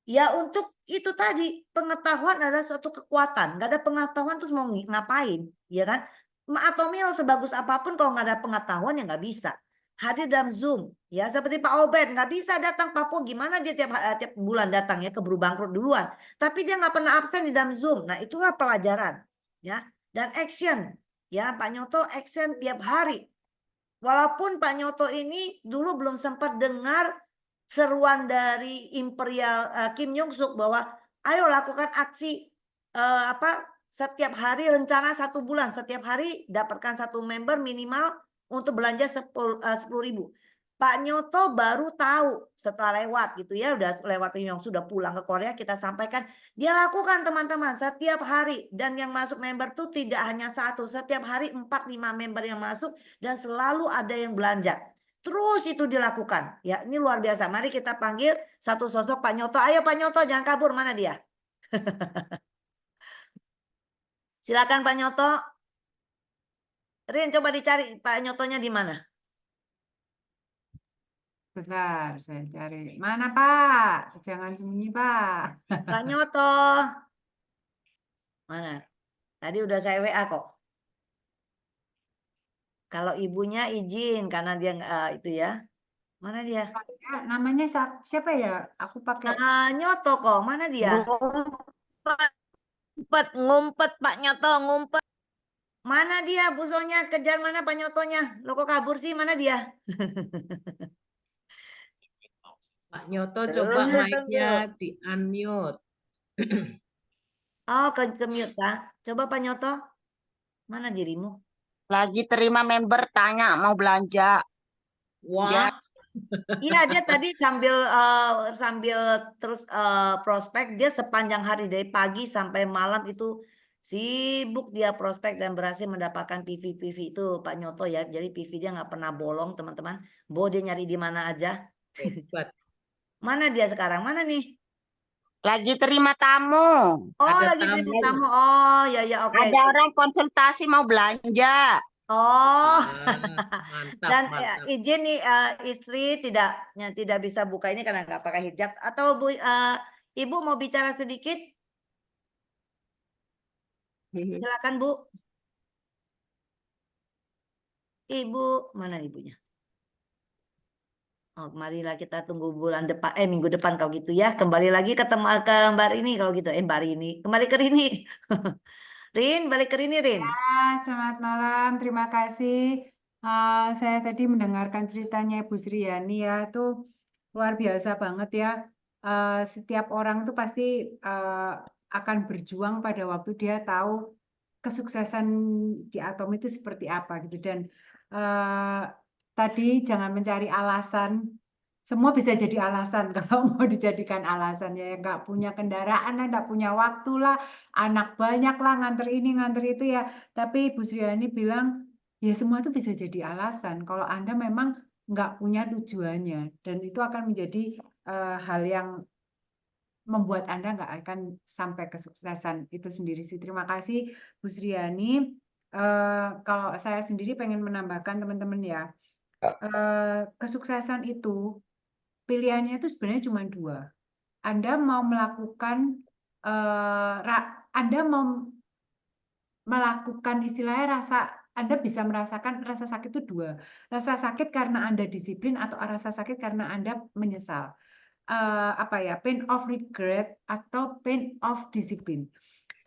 Ya untuk itu tadi, pengetahuan adalah suatu kekuatan. Nggak ada pengetahuan terus mau ngapain, ya kan? Atomi sebagus apapun kalau nggak ada pengetahuan ya nggak bisa. Hadir dalam Zoom, ya seperti Pak Obed nggak bisa datang Papua, gimana dia tiap bulan datang ya, keburu bangkrut duluan. Tapi dia nggak pernah absen di dalam Zoom. Nah itulah pelajaran, ya. Dan action, ya Pak Nyoto action tiap hari. Walaupun Pak Nyoto ini dulu belum sempat dengar seruan dari Imperial Kim Jong Suk bahwa ayo lakukan aksi setiap hari rencana 1 bulan, setiap hari dapatkan 1 member minimal untuk belanja 10.000. Pak Nyoto baru tahu setelah lewat gitu ya, udah lewat yang sudah pulang ke Korea kita sampaikan. Dia lakukan teman-teman setiap hari dan yang masuk member tuh tidak hanya 1, setiap hari 4-5 member yang masuk dan selalu ada yang belanja. Terus itu dilakukan. Ya, ini luar biasa. Mari kita panggil satu sosok Pak Nyoto. Ayo Pak Nyoto, jangan kabur, mana dia? Silakan Pak Nyoto. Rin, coba dicari Pak Nyotonya di mana? Bentar, saya cari. Mana Pak? Jangan sembunyi Pak. Pak Nyoto. Mana? Tadi udah saya WA kok. Kalau ibunya izin karena dia itu ya. Mana dia? Ya, namanya siapa ya? Aku pakai Nyoto kok. Mana dia? Ngumpet Pak Nyoto, ngumpet. Mana dia busonya? Kejar mana Pak Nyotonya? Lo kok kabur sih? Mana dia? Pak Nyoto coba mic-nya di unmute. Oh, ke mute Kak. Coba Pak Nyoto. Mana dirimu? Lagi terima member tanya mau belanja. Wah, Iya, dia tadi sambil terus prospek, dia sepanjang hari dari pagi sampai malam itu sibuk dia prospek dan berhasil mendapatkan PV itu Pak Nyoto ya. Jadi PV dia nggak pernah bolong teman-teman. Dia nyari di mana aja. hebat. Mana dia sekarang? Mana nih? Lagi terima tamu. Oh, Ada lagi terima tamu. tamu. Oh, ya oke. Ada orang konsultasi mau belanja. Oh. Mantap, Dan mantap. izin nih istri tidak bisa buka ini karena nggak pakai hijab atau Ibu mau bicara sedikit? Silakan Bu. Ibu, mana ibunya? Oh, marilah kita tunggu bulan depan, minggu depan kalau gitu ya. Kembali lagi ketemu ke Mbak ini kalau gitu. Mbak ini. Kembali ke Rini. Rin, balik ke Rini, Rin. selamat malam, terima kasih. Saya tadi mendengarkan ceritanya Ibu Sriani ya, itu luar biasa banget ya. Setiap orang tuh pasti akan berjuang pada waktu dia tahu kesuksesan di Atom itu seperti apa gitu. Dan tadi jangan mencari alasan. Semua bisa jadi alasan kalau mau dijadikan alasan ya. Nggak punya kendaraan lah, nggak punya waktu lah, anak banyak lah, nganter ini, nganter itu ya. Tapi Ibu Sriani bilang, ya semua itu bisa jadi alasan kalau Anda memang nggak punya tujuannya. Dan itu akan menjadi hal yang membuat Anda nggak akan sampai kesuksesan itu sendiri sih. Terima kasih Bu Sriani. Kalau saya sendiri pengen menambahkan teman-teman ya, kesuksesan itu pilihannya itu sebenarnya cuma 2. Anda mau melakukan Anda mau melakukan istilahnya Anda bisa merasakan rasa sakit itu 2. Rasa sakit karena Anda disiplin atau rasa sakit karena Anda menyesal. Pain of regret atau pain of discipline.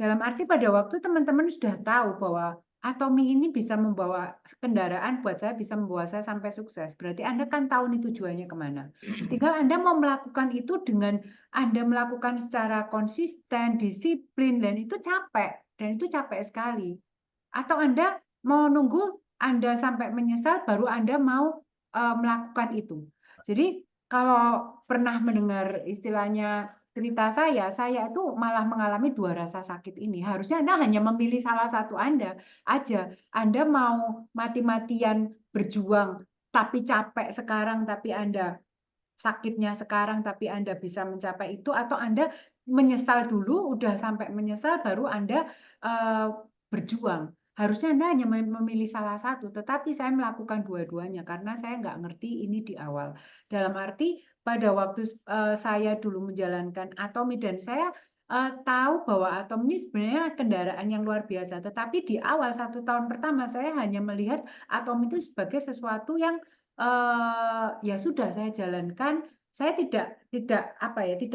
Dalam arti pada waktu teman-teman sudah tahu bahwa Atomi ini bisa membawa kendaraan buat saya, bisa membawa saya sampai sukses. Berarti Anda kan tahu nih tujuannya kemana. Tinggal Anda mau melakukan itu dengan Anda melakukan secara konsisten, disiplin, dan itu capek. Dan itu capek sekali. Atau Anda mau nunggu Anda sampai menyesal, baru Anda mau melakukan itu. Jadi kalau pernah mendengar istilahnya cerita saya itu malah mengalami 2 rasa sakit ini. Harusnya Anda hanya memilih salah satu Anda aja. Anda mau mati-matian berjuang, tapi capek sekarang, tapi Anda sakitnya sekarang, tapi Anda bisa mencapai itu, atau Anda menyesal dulu, udah sampai menyesal, baru Anda berjuang. Harusnya Anda hanya memilih salah satu, tetapi saya melakukan dua-duanya karena saya nggak ngerti ini di awal. Dalam arti pada waktu saya dulu menjalankan Atomi dan saya tahu bahwa Atom ini sebenarnya kendaraan yang luar biasa, tetapi di awal 1 tahun pertama saya hanya melihat Atom itu sebagai sesuatu yang ya sudah saya jalankan, saya tidak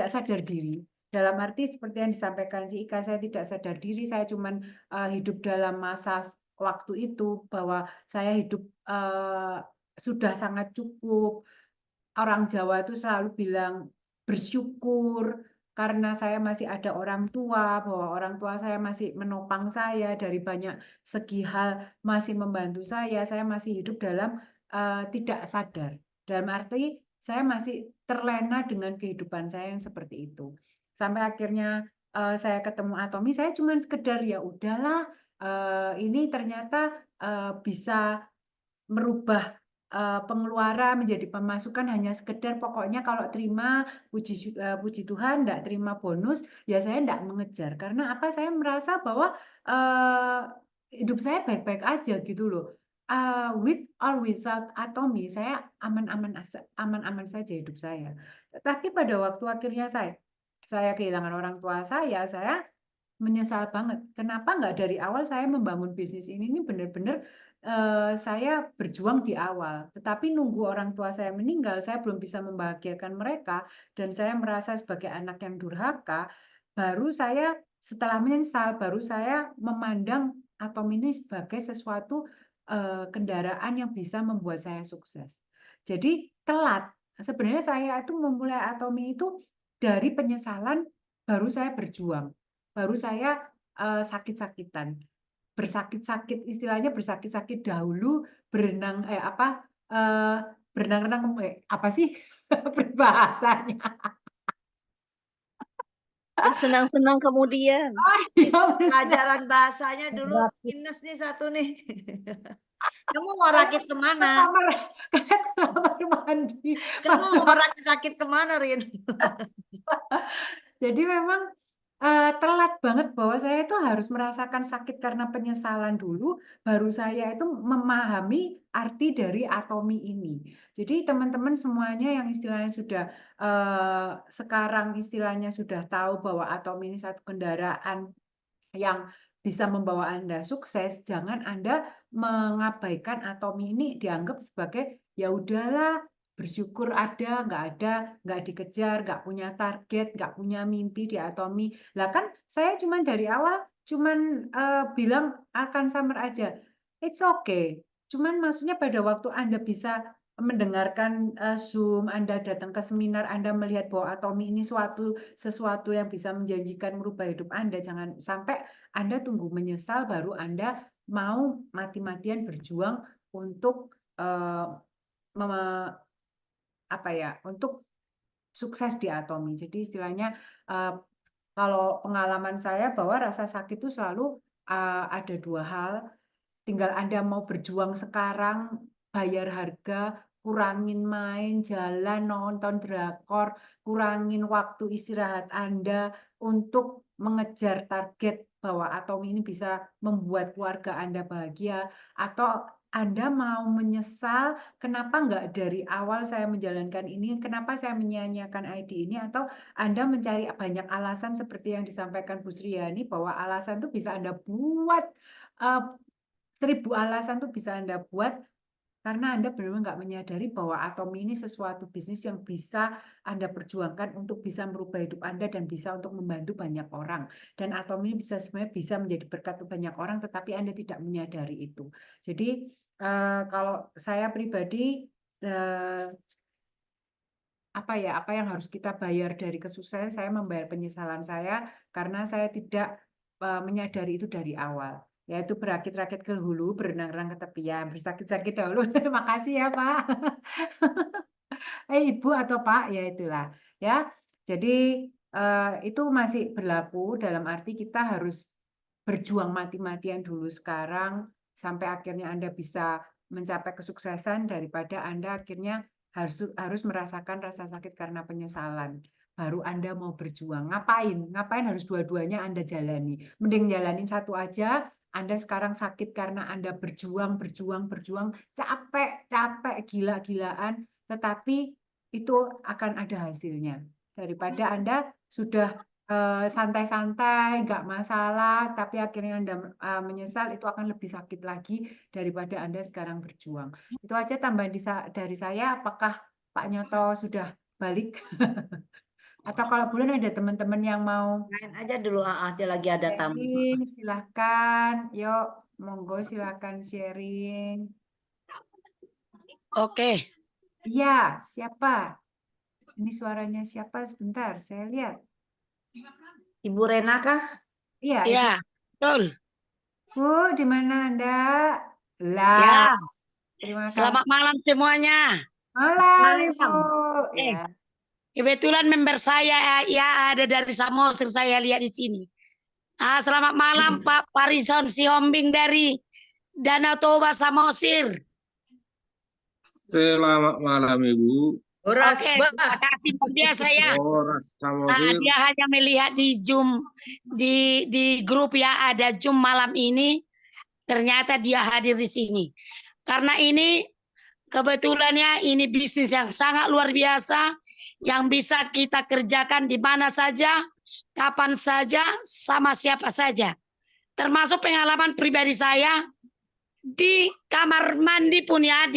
sadar diri. Dalam arti seperti yang disampaikan si Ika, saya tidak sadar diri, saya cuman hidup dalam masa waktu itu bahwa saya hidup sudah sangat cukup. Orang Jawa itu selalu bilang bersyukur karena saya masih ada orang tua, bahwa orang tua saya masih menopang saya dari banyak segi hal, masih membantu saya masih hidup dalam tidak sadar. Dalam arti saya masih terlena dengan kehidupan saya yang seperti itu. Sampai akhirnya saya ketemu Atomi, saya cuma sekedar ya udahlah, ini ternyata bisa merubah pengeluaran menjadi pemasukan, hanya sekedar pokoknya kalau terima puji Tuhan, enggak terima bonus, ya saya enggak mengejar. Karena apa? Saya merasa bahwa hidup saya baik-baik aja gitu loh. With or without Atomi, saya aman-aman saja hidup saya. Tapi pada waktu akhirnya saya kehilangan orang tua saya menyesal banget. Kenapa nggak dari awal saya membangun bisnis ini benar-benar saya berjuang di awal. Tetapi nunggu orang tua saya meninggal, saya belum bisa membahagiakan mereka, dan saya merasa sebagai anak yang durhaka, baru saya setelah menyesal, baru saya memandang Atom ini sebagai sesuatu kendaraan yang bisa membuat saya sukses. Jadi telat. Sebenarnya saya itu memulai Atomi itu dari penyesalan, baru saya berjuang. Baru saya sakit-sakitan, bersakit-sakit, istilahnya bersakit-sakit dahulu, berenang berenang-renang apa sih peribahasanya? Senang-senang kemudian. Pelajaran bahasanya dulu minus nih satu nih. Kamu mau rakit kemana? Kamar mandi. Kamu mau rakit kemana, Rin? Jadi memang telat banget bahwa saya itu harus merasakan sakit karena penyesalan dulu, baru saya itu memahami arti dari Atomi ini. Jadi teman-teman semuanya yang istilahnya sudah sekarang istilahnya sudah tahu bahwa Atomi ini satu kendaraan yang bisa membawa Anda sukses, jangan Anda mengabaikan Atomi ini dianggap sebagai ya udahlah, bersyukur ada, nggak dikejar, nggak punya target, nggak punya mimpi di Atomi. Lah kan saya cuman dari awal cuman bilang akan summer aja. It's okay. Cuman maksudnya pada waktu Anda bisa mendengarkan Zoom, Anda datang ke seminar, Anda melihat bahwa Atomi ini sesuatu yang bisa menjanjikan merubah hidup Anda, jangan sampai Anda tunggu menyesal baru Anda mau mati-matian berjuang untuk untuk sukses di Atomi. Jadi istilahnya kalau pengalaman saya bahwa rasa sakit itu selalu ada dua hal. Tinggal Anda mau berjuang sekarang, bayar harga, kurangin main, jalan, nonton drakor, kurangin waktu istirahat Anda untuk mengejar target bahwa Atomi ini bisa membuat keluarga Anda bahagia, atau Anda mau menyesal, kenapa nggak dari awal saya menjalankan ini, kenapa saya menyia-nyiakan ID ini, atau Anda mencari banyak alasan seperti yang disampaikan Bu Sriani, bahwa alasan itu bisa Anda buat 1000 alasan tuh bisa Anda buat karena Anda benar-benar nggak menyadari bahwa Atomi ini sesuatu bisnis yang bisa Anda perjuangkan untuk bisa merubah hidup Anda dan bisa untuk membantu banyak orang. Dan Atomi ini sebenarnya bisa menjadi berkat untuk banyak orang, tetapi Anda tidak menyadari itu. Jadi kalau saya pribadi apa yang harus kita bayar dari kesuksesan, saya membayar penyesalan saya karena saya tidak menyadari itu dari awal. Yaitu berakit-rakit ke hulu, berenang-renang ke tepian, bersakit-sakit dahulu. Terima kasih ya, Pak. Ibu atau Pak, ya itulah. Ya, jadi itu masih berlaku dalam arti kita harus berjuang mati-matian dulu sekarang sampai akhirnya Anda bisa mencapai kesuksesan daripada Anda akhirnya harus merasakan rasa sakit karena penyesalan. Baru Anda mau berjuang. Ngapain harus dua-duanya Anda jalani. Mending jalanin satu aja. Anda sekarang sakit karena Anda berjuang, capek, gila-gilaan, tetapi itu akan ada hasilnya. Daripada Anda sudah santai-santai, nggak masalah, tapi akhirnya Anda menyesal, itu akan lebih sakit lagi daripada Anda sekarang berjuang. Itu aja tambahan dari saya. Apakah Pak Nyoto sudah balik? Atau kalau boleh ada teman-teman yang mau Main aja dulu, dia lagi ada tamu. sharing, silahkan. Yuk, monggo silahkan sharing. Oke. Iya, siapa? Ini suaranya siapa? Sebentar, saya lihat. Ibu Rena kah? Iya, Ya, betul. Bu, di mana Anda? Lah, Ya, terima kasih. selamat malam semuanya. Malam, Ibu. Malam. Ya. Kebetulan member saya ya ada dari Samosir, saya lihat di sini. Selamat malam Pak Parison Siombing dari Danau Toba Samosir. Selamat malam Ibu. Horas, Oke, Bah. terima kasih luar biasa ya. Horas Samosir. Dia hanya melihat di Zoom di grup ya, ada Zoom malam ini. Ternyata dia hadir di sini. Karena ini kebetulannya ini bisnis yang sangat luar biasa yang bisa kita kerjakan di mana saja, kapan saja, sama siapa saja. Termasuk pengalaman pribadi saya di kamar mandi pun ya,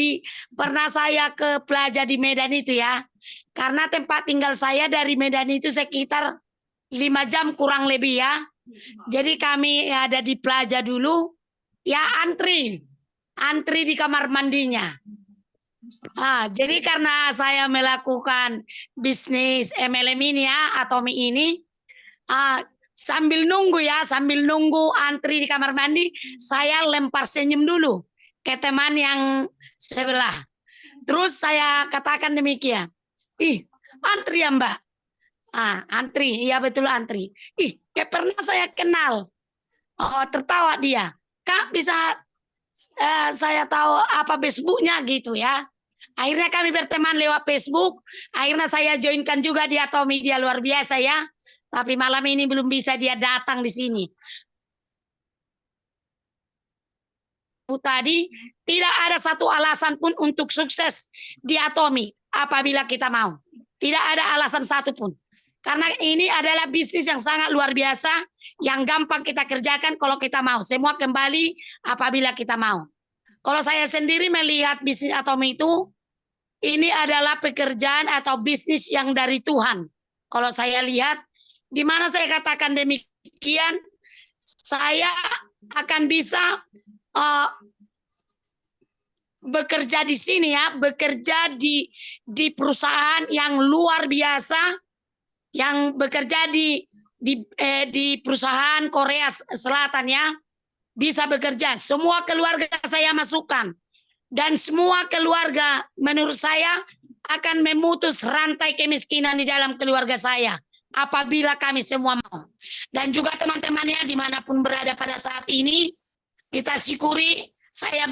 pernah saya ke Plaza di Medan itu ya. Karena tempat tinggal saya dari Medan itu sekitar 5 jam kurang lebih ya. Jadi kami ada di Plaza dulu, ya antri di kamar mandinya. Jadi karena saya melakukan bisnis MLM ini ya, Atomi ini, sambil nunggu antri di kamar mandi, saya lempar senyum dulu ke teman yang sebelah. Terus saya katakan demikian, antri ya Mbak. Antri, iya betul antri. Kayak pernah saya kenal. Tertawa dia. Kak bisa saya tahu apa Facebooknya gitu ya. Akhirnya kami berteman lewat Facebook. Akhirnya saya joinkan juga di Atomi, dia luar biasa ya. Tapi malam ini belum bisa dia datang di sini. Tadi tidak ada satu alasan pun untuk sukses di Atomi apabila kita mau. Tidak ada alasan satu pun. Karena ini adalah bisnis yang sangat luar biasa, yang gampang kita kerjakan kalau kita mau. Semua kembali apabila kita mau. Kalau saya sendiri melihat bisnis Atomi itu, ini adalah pekerjaan atau bisnis yang dari Tuhan. Kalau saya lihat, di mana saya katakan demikian, saya akan bisa bekerja di sini ya, bekerja di perusahaan yang luar biasa, yang bekerja di perusahaan Korea Selatan ya, bisa bekerja. Semua keluarga saya masukkan. Dan semua keluarga menurut saya akan memutus rantai kemiskinan di dalam keluarga saya. Apabila kami semua mau. Dan juga teman-temannya dimanapun berada pada saat ini, kita syukuri saya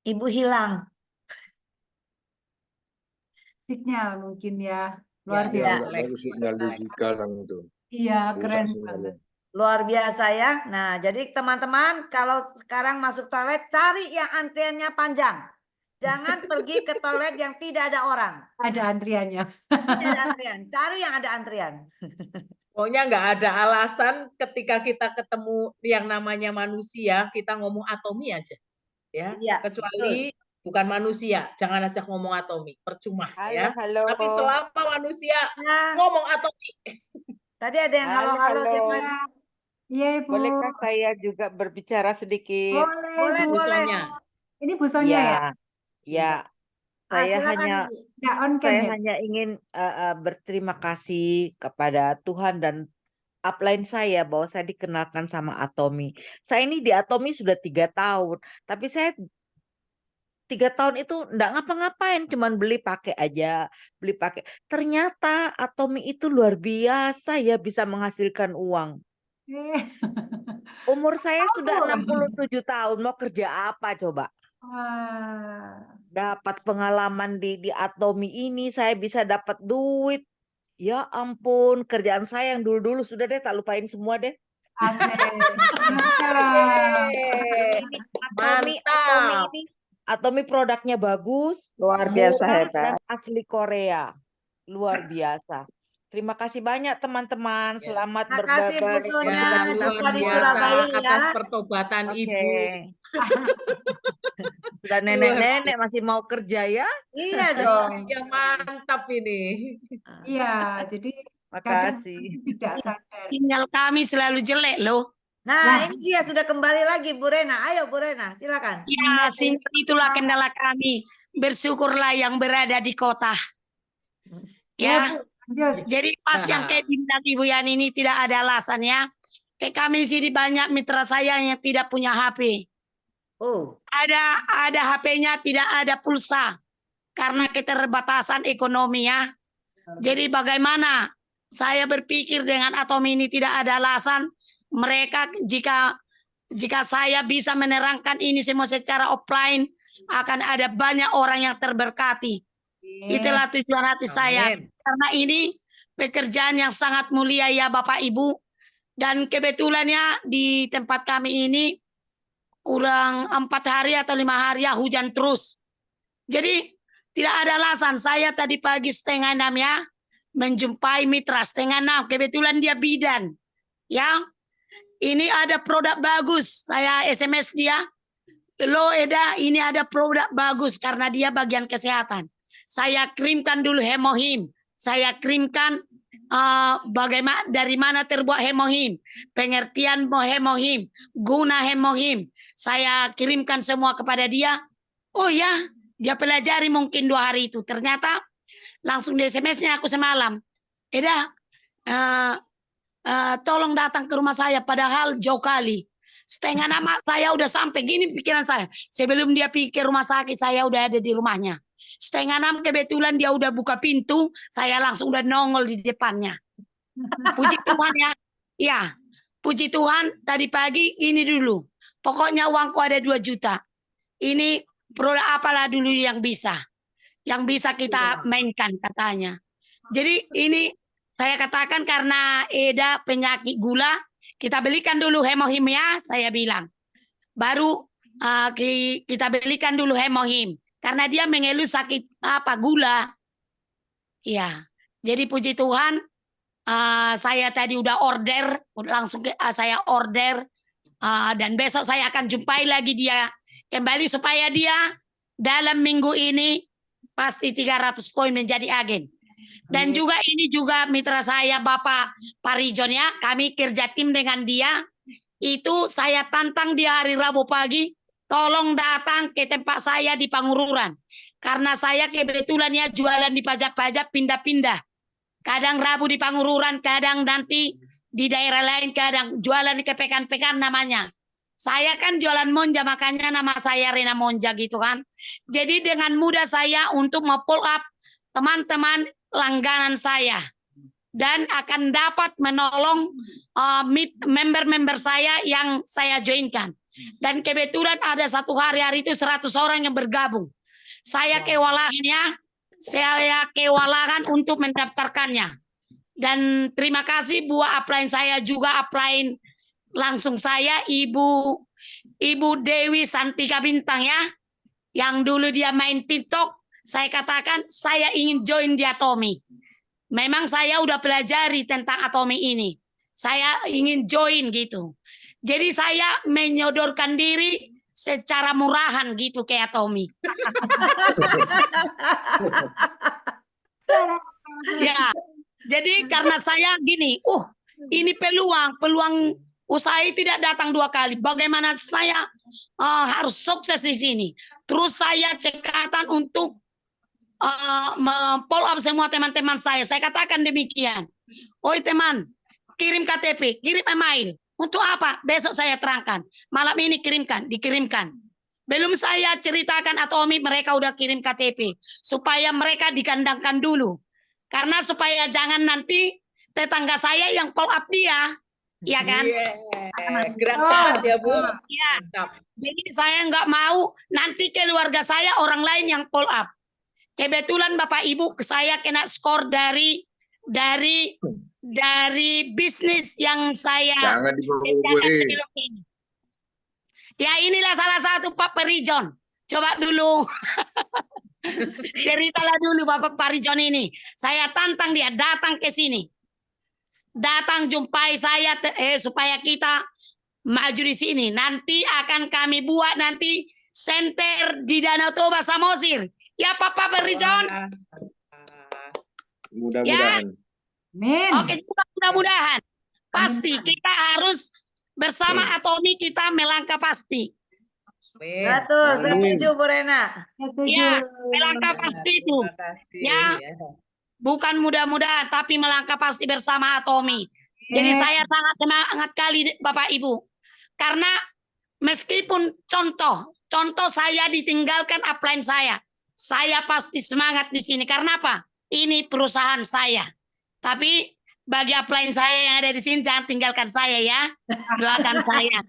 Ibu hilang. Signal mungkin ya. Ya, Luar Ya, biasa. nggak bagus sinyal di sekarang itu. Iya, Rusak keren sinyalnya. banget. Luar biasa ya. Nah, jadi teman-teman kalau sekarang masuk toilet, cari yang antriannya panjang. Jangan pergi ke toilet yang tidak ada orang. Ada antriannya. Tidak ada antrian. Cari yang ada antrian. Pokoknya nggak ada alasan ketika kita ketemu yang namanya manusia, kita ngomong Atomi aja. Ya, Iya, kecuali bukan manusia, jangan ajak ngomong Atomi, percuma ya. Halo. Tapi selama manusia Nah, ngomong Atomi. tadi ada yang halo-halo Halo. siapa? Iya, Ibu. Bolehkah saya juga berbicara sedikit? Boleh, Boleh, Bu. boleh. Busonya. Ini Bu Sonya ya? Ya. Saya Silakan, hanya Ibu. Nggak on cam saya ya? hanya ingin berterima kasih kepada Tuhan dan upline saya bahwa saya dikenalkan sama Atomi. Saya ini di Atomi sudah 3 tahun, tapi saya 3 tahun itu enggak ngapa-ngapain, cuman beli pakai aja, beli pakai. Ternyata Atomi itu luar biasa ya bisa menghasilkan uang. Eh, Umur saya sudah Tahu. 67 tahun, mau kerja apa coba? Wah. Dapat pengalaman di Atomi ini, saya bisa dapat duit. Ya ampun, kerjaan saya yang dulu-dulu sudah deh, tak lupain semua deh. Asik. Yeay. Atomi Mantap. ini, Atomi produknya bagus, Luar biasa murah, hebat. dan asli Korea. Luar biasa. Terima kasih banyak teman-teman. Ya. Selamat Terima kasih Bu Sonya, Ya, jumpa luar di biasa Surabaya ya. atas pertobatan Oke. Ibu. Dan nenek-nenek masih mau kerja ya. Iya dong. Ya mantap ini. Iya, jadi kadang Makasih. tidak sadar. sinyal kami selalu jelek loh. Nah, ini dia sudah kembali lagi Bu Rena. Ayo Bu Rena, silakan. Ya, itulah kendala kami. Bersyukurlah yang berada di kota. Ya, Ya, Bu, lanjut. jadi pas yang kayak bilang Ibu Yani ini tidak ada alasan ya. Kayak kami di sini banyak mitra saya yang tidak punya HP. Oh, Ada HP-nya, tidak ada pulsa. Karena keterbatasan ekonomi ya. Jadi bagaimana saya berpikir dengan Atomi ini tidak ada alasan mereka jika saya bisa menerangkan ini semua secara offline akan ada banyak orang yang terberkati. Itulah tujuan hati saya. Amin. Karena ini pekerjaan yang sangat mulia ya Bapak Ibu. Dan kebetulannya di tempat kami ini kurang 4 hari atau 5 hari ya hujan terus. Jadi tidak ada alasan. Saya tadi pagi 5:30 ya menjumpai mitra 5:30. Kebetulan dia bidan. Ya, ini ada produk bagus. Saya SMS dia. Lo Eda, ini ada produk bagus karena dia bagian kesehatan. Saya kirimkan dulu hemohim. Saya kirimkan bagaimana dari mana terbuat hemohim, pengertian hemohim, guna hemohim. Saya kirimkan semua kepada dia. Oh ya, dia pelajari mungkin 2 hari itu. Ternyata langsung di SMS-nya aku semalam. Eda, tolong datang ke rumah saya, padahal jauh kali. 5:30 saya udah sampai, gini pikiran saya. Sebelum dia pikir rumah sakit, saya udah ada di rumahnya. 5:30 kebetulan dia udah buka pintu, saya langsung udah nongol di depannya. Puji Tuhan ya. Ya, puji Tuhan tadi pagi ini dulu. Pokoknya uangku ada 2 juta. Ini produk apalah dulu yang bisa kita mainkan katanya. Jadi ini saya katakan karena Eda penyakit gula, kita belikan dulu hemohim ya, saya bilang. Baru kita belikan dulu hemohim karena dia mengeluh sakit gula. Ya. Jadi puji Tuhan saya tadi udah order, langsung saya order dan besok saya akan jumpai lagi dia kembali supaya dia dalam minggu ini pasti 300 poin menjadi agen. Dan juga ini juga mitra saya Bapak Parijon ya, kami kerja tim dengan dia. Itu saya tantang dia hari Rabu pagi, tolong datang ke tempat saya di Pangururan. Karena saya kebetulan ya jualan di pajak-pajak pindah-pindah. Kadang Rabu di Pangururan, kadang nanti di daerah lain, kadang jualan di kepekan-pekan namanya. Saya kan jualan monja, makanya nama saya Rena Monja gitu kan. Jadi dengan mudah saya untuk mau-pull up teman-teman langganan saya. Dan akan dapat menolong member-member saya yang saya joinkan. Dan kebetulan ada 1 hari itu 100 orang yang bergabung. Saya kewalahan untuk mendaftarkannya. Dan terima kasih buat upline saya juga, upline langsung saya Ibu Dewi Santika Bintang ya, yang dulu dia main TikTok. Saya katakan saya ingin join di Atomi. Memang saya udah pelajari tentang Atomi ini. Saya ingin join gitu. Jadi saya menyodorkan diri secara murahan gitu ke Atomi. Ya, jadi karena saya gini, ini peluang usaha tidak datang 2 kali. Bagaimana saya harus sukses di sini. Terus saya cekatan untuk follow up semua teman-teman saya. Saya katakan demikian. Oi teman, kirim KTP, kirim email. Untuk apa? Besok saya terangkan. Malam ini dikirimkan. Belum saya ceritakan Atomi, mereka udah kirim KTP. Supaya mereka dikandangkan dulu. Karena supaya jangan nanti tetangga saya yang follow up dia. Iya kan? Gerak cepat ya Bu. Iya. Jadi saya nggak mau nanti keluarga saya orang lain yang follow up. Kebetulan Bapak Ibu saya kena skor dari bisnis yang saya Jangan dibawa-bawain. Ya inilah salah satu Pak Parijon. Coba dulu ceritalah dulu Bapak Parijon ini. Saya tantang dia datang ke sini. Datang jumpai saya supaya kita maju di sini. Nanti akan kami buat nanti center di Danau Toba Samosir. Ya Papa Parijon. Mudah-mudahan. Amin. Oke, mudah-mudahan. Pasti kita harus bersama Atomi kita melangkah pasti. Betul, setuju Bu Rena. Setuju. Ya, melangkah pasti itu. Terima kasih. Ya. Bukan mudah-mudahan, tapi melangkah pasti bersama Atomi. Jadi saya sangat semangat kali Bapak Ibu. Karena meskipun contoh saya ditinggalkan upline saya pasti semangat di sini. Karena apa? Ini perusahaan saya. Tapi bagi upline saya yang ada di sini, jangan tinggalkan saya ya. Doakan saya.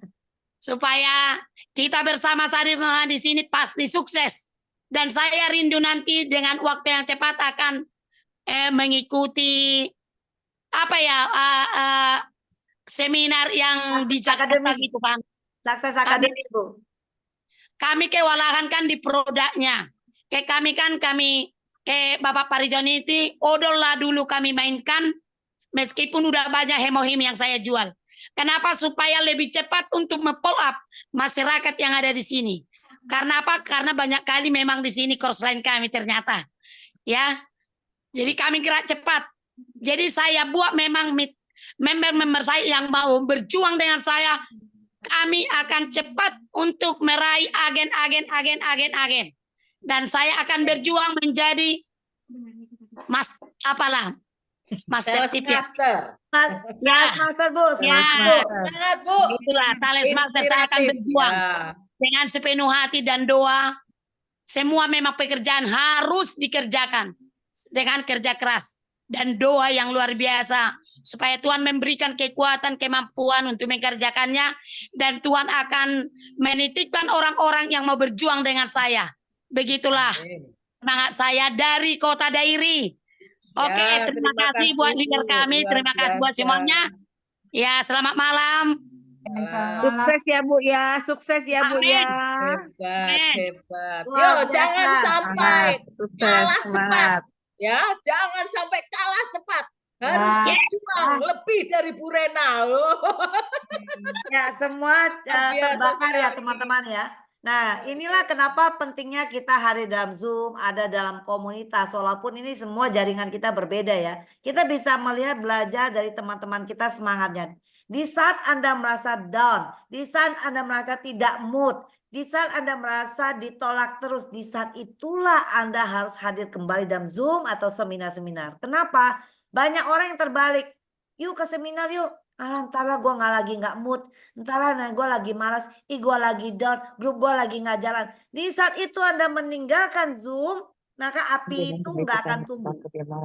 Supaya kita bersama-sama di sini pasti sukses. Dan saya rindu nanti dengan waktu yang cepat akan mengikuti seminar yang di Jakarta gitu kan. Sukses Academy Bu. Kami kewalahan kan di produknya. Kayak kami Bapak Parijoni itu odol lah dulu kami mainkan meskipun udah banyak hemohim yang saya jual. Kenapa? Supaya lebih cepat untuk me-pull up masyarakat yang ada di sini. Karena apa? Karena banyak kali memang di sini crossline kami ternyata. Ya. Jadi kami gerak cepat. Jadi saya buat memang member-member saya yang mau berjuang dengan saya, kami akan cepat untuk meraih agen. Dan saya akan berjuang menjadi mastership. Master. Master Bu. Semangat Bu. Itulah Sales Master, saya akan berjuang dengan sepenuh hati dan doa. Semua memang pekerjaan harus dikerjakan dengan kerja keras dan doa yang luar biasa supaya Tuhan memberikan kekuatan, kemampuan untuk mengerjakannya, dan Tuhan akan menitipkan orang-orang yang mau berjuang dengan saya. Begitulah semangat saya dari Kota Dairi. Oke, terima kasih buat leader kami, terima kasih buat semuanya. Ya, selamat malam. Sukses ya Bu ya, sukses ya Bu ya. Hebat. Yo, jangan sampai kalah cepat. Ya, jangan sampai kalah cepat. Harus berjuang lebih dari Bu Rena. Ya, semua terbakar ya teman-teman ya. Nah, inilah kenapa pentingnya kita hari dalam Zoom, ada dalam komunitas. Walaupun ini semua jaringan kita berbeda ya. Kita bisa melihat, belajar dari teman-teman kita semangatnya. Di saat Anda merasa down, di saat Anda merasa tidak mood, di saat Anda merasa ditolak terus, di saat itulah Anda harus hadir kembali dalam Zoom atau seminar-seminar. Kenapa? Banyak orang yang terbalik. Yuk ke seminar yuk. Entar lah gue nggak mood. Entar lah gue lagi malas. Gue lagi down. Grup gue lagi nggak jalan. Di saat itu Anda meninggalkan Zoom, maka api itu nggak akan tumbuh.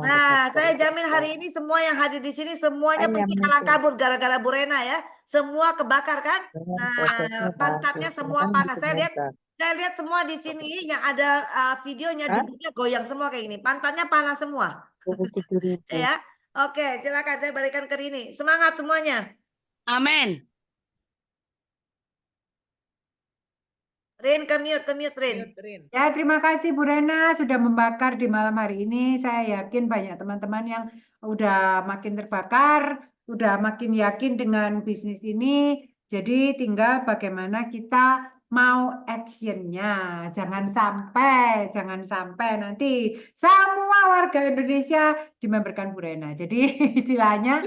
Nah, saya jamin hari ini semua yang hadir di sini semuanya pasti kalah kabur gara-gara Bu Rena ya. Semua kebakar kan? Nah, pantatnya semua panas. Saya lihat semua di sini yang ada videonya, duduknya goyang semua kayak gini. Pantatnya panas semua. Ya. Oke, silakan saya berikan ke Rini. Semangat semuanya. Amin. Rin, ke mute Rin. Ya, terima kasih Bu Rena sudah membakar di malam hari ini. Saya yakin banyak teman-teman yang udah makin terbakar, udah makin yakin dengan bisnis ini. Jadi tinggal bagaimana kita mau actionnya. Jangan sampai nanti semua warga Indonesia dimemberkan Bu Rena. Jadi istilahnya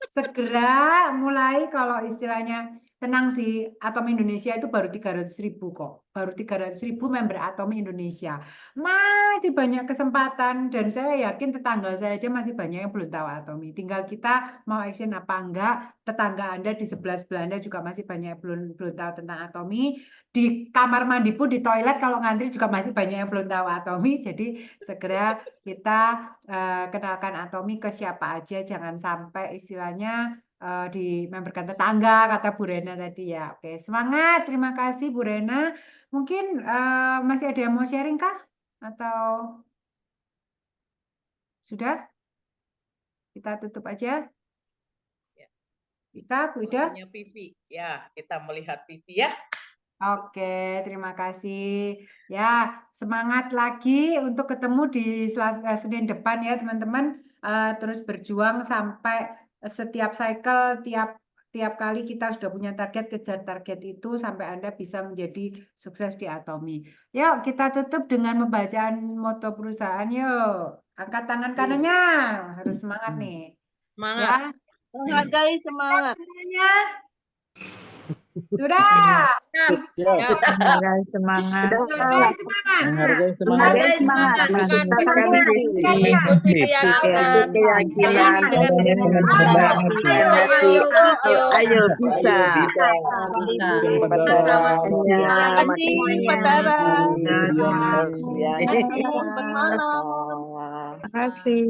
segera mulai, kalau istilahnya tenang sih, Atomi Indonesia itu baru 300.000 kok. Baru 300.000 member Atomi Indonesia. Masih banyak kesempatan, dan saya yakin tetangga saya aja masih banyak yang belum tahu Atomi. Tinggal kita mau action apa enggak. Tetangga Anda di sebelah Anda juga masih banyak yang belum tahu tentang Atomi. Di kamar mandi pun, di toilet kalau ngantri juga masih banyak yang belum tahu Atomi. Jadi segera kita kenalkan Atomi ke siapa aja. Jangan sampai istilahnya dimemberkan tetangga, kata Bu Rena tadi ya. Oke, semangat. Terima kasih Bu Rena. Mungkin masih ada yang mau sharing kah? Atau sudah? Kita tutup aja. Kita, Bu Ida? Ya, kita melihat Pipi ya. Oke, terima kasih. Ya, semangat lagi untuk ketemu di Senin depan ya teman-teman. Terus berjuang sampai setiap cycle, tiap kali kita sudah punya target, kejar target itu sampai Anda bisa menjadi sukses di Atomi. Yuk, kita tutup dengan pembacaan moto perusahaan. Yuk, angkat tangan kanannya. Harus semangat nih. Semangat. Ya. Menghargai semangat. Sudah. Menghargai semangat. Menghargai semangat. Menghargai semangat. Menghargai semangat. Menciptakan visi. Mengikuti keyakinan. Keyakinan. Ayo, ayo. Ayo bisa. Terima kasih. Terima kasih.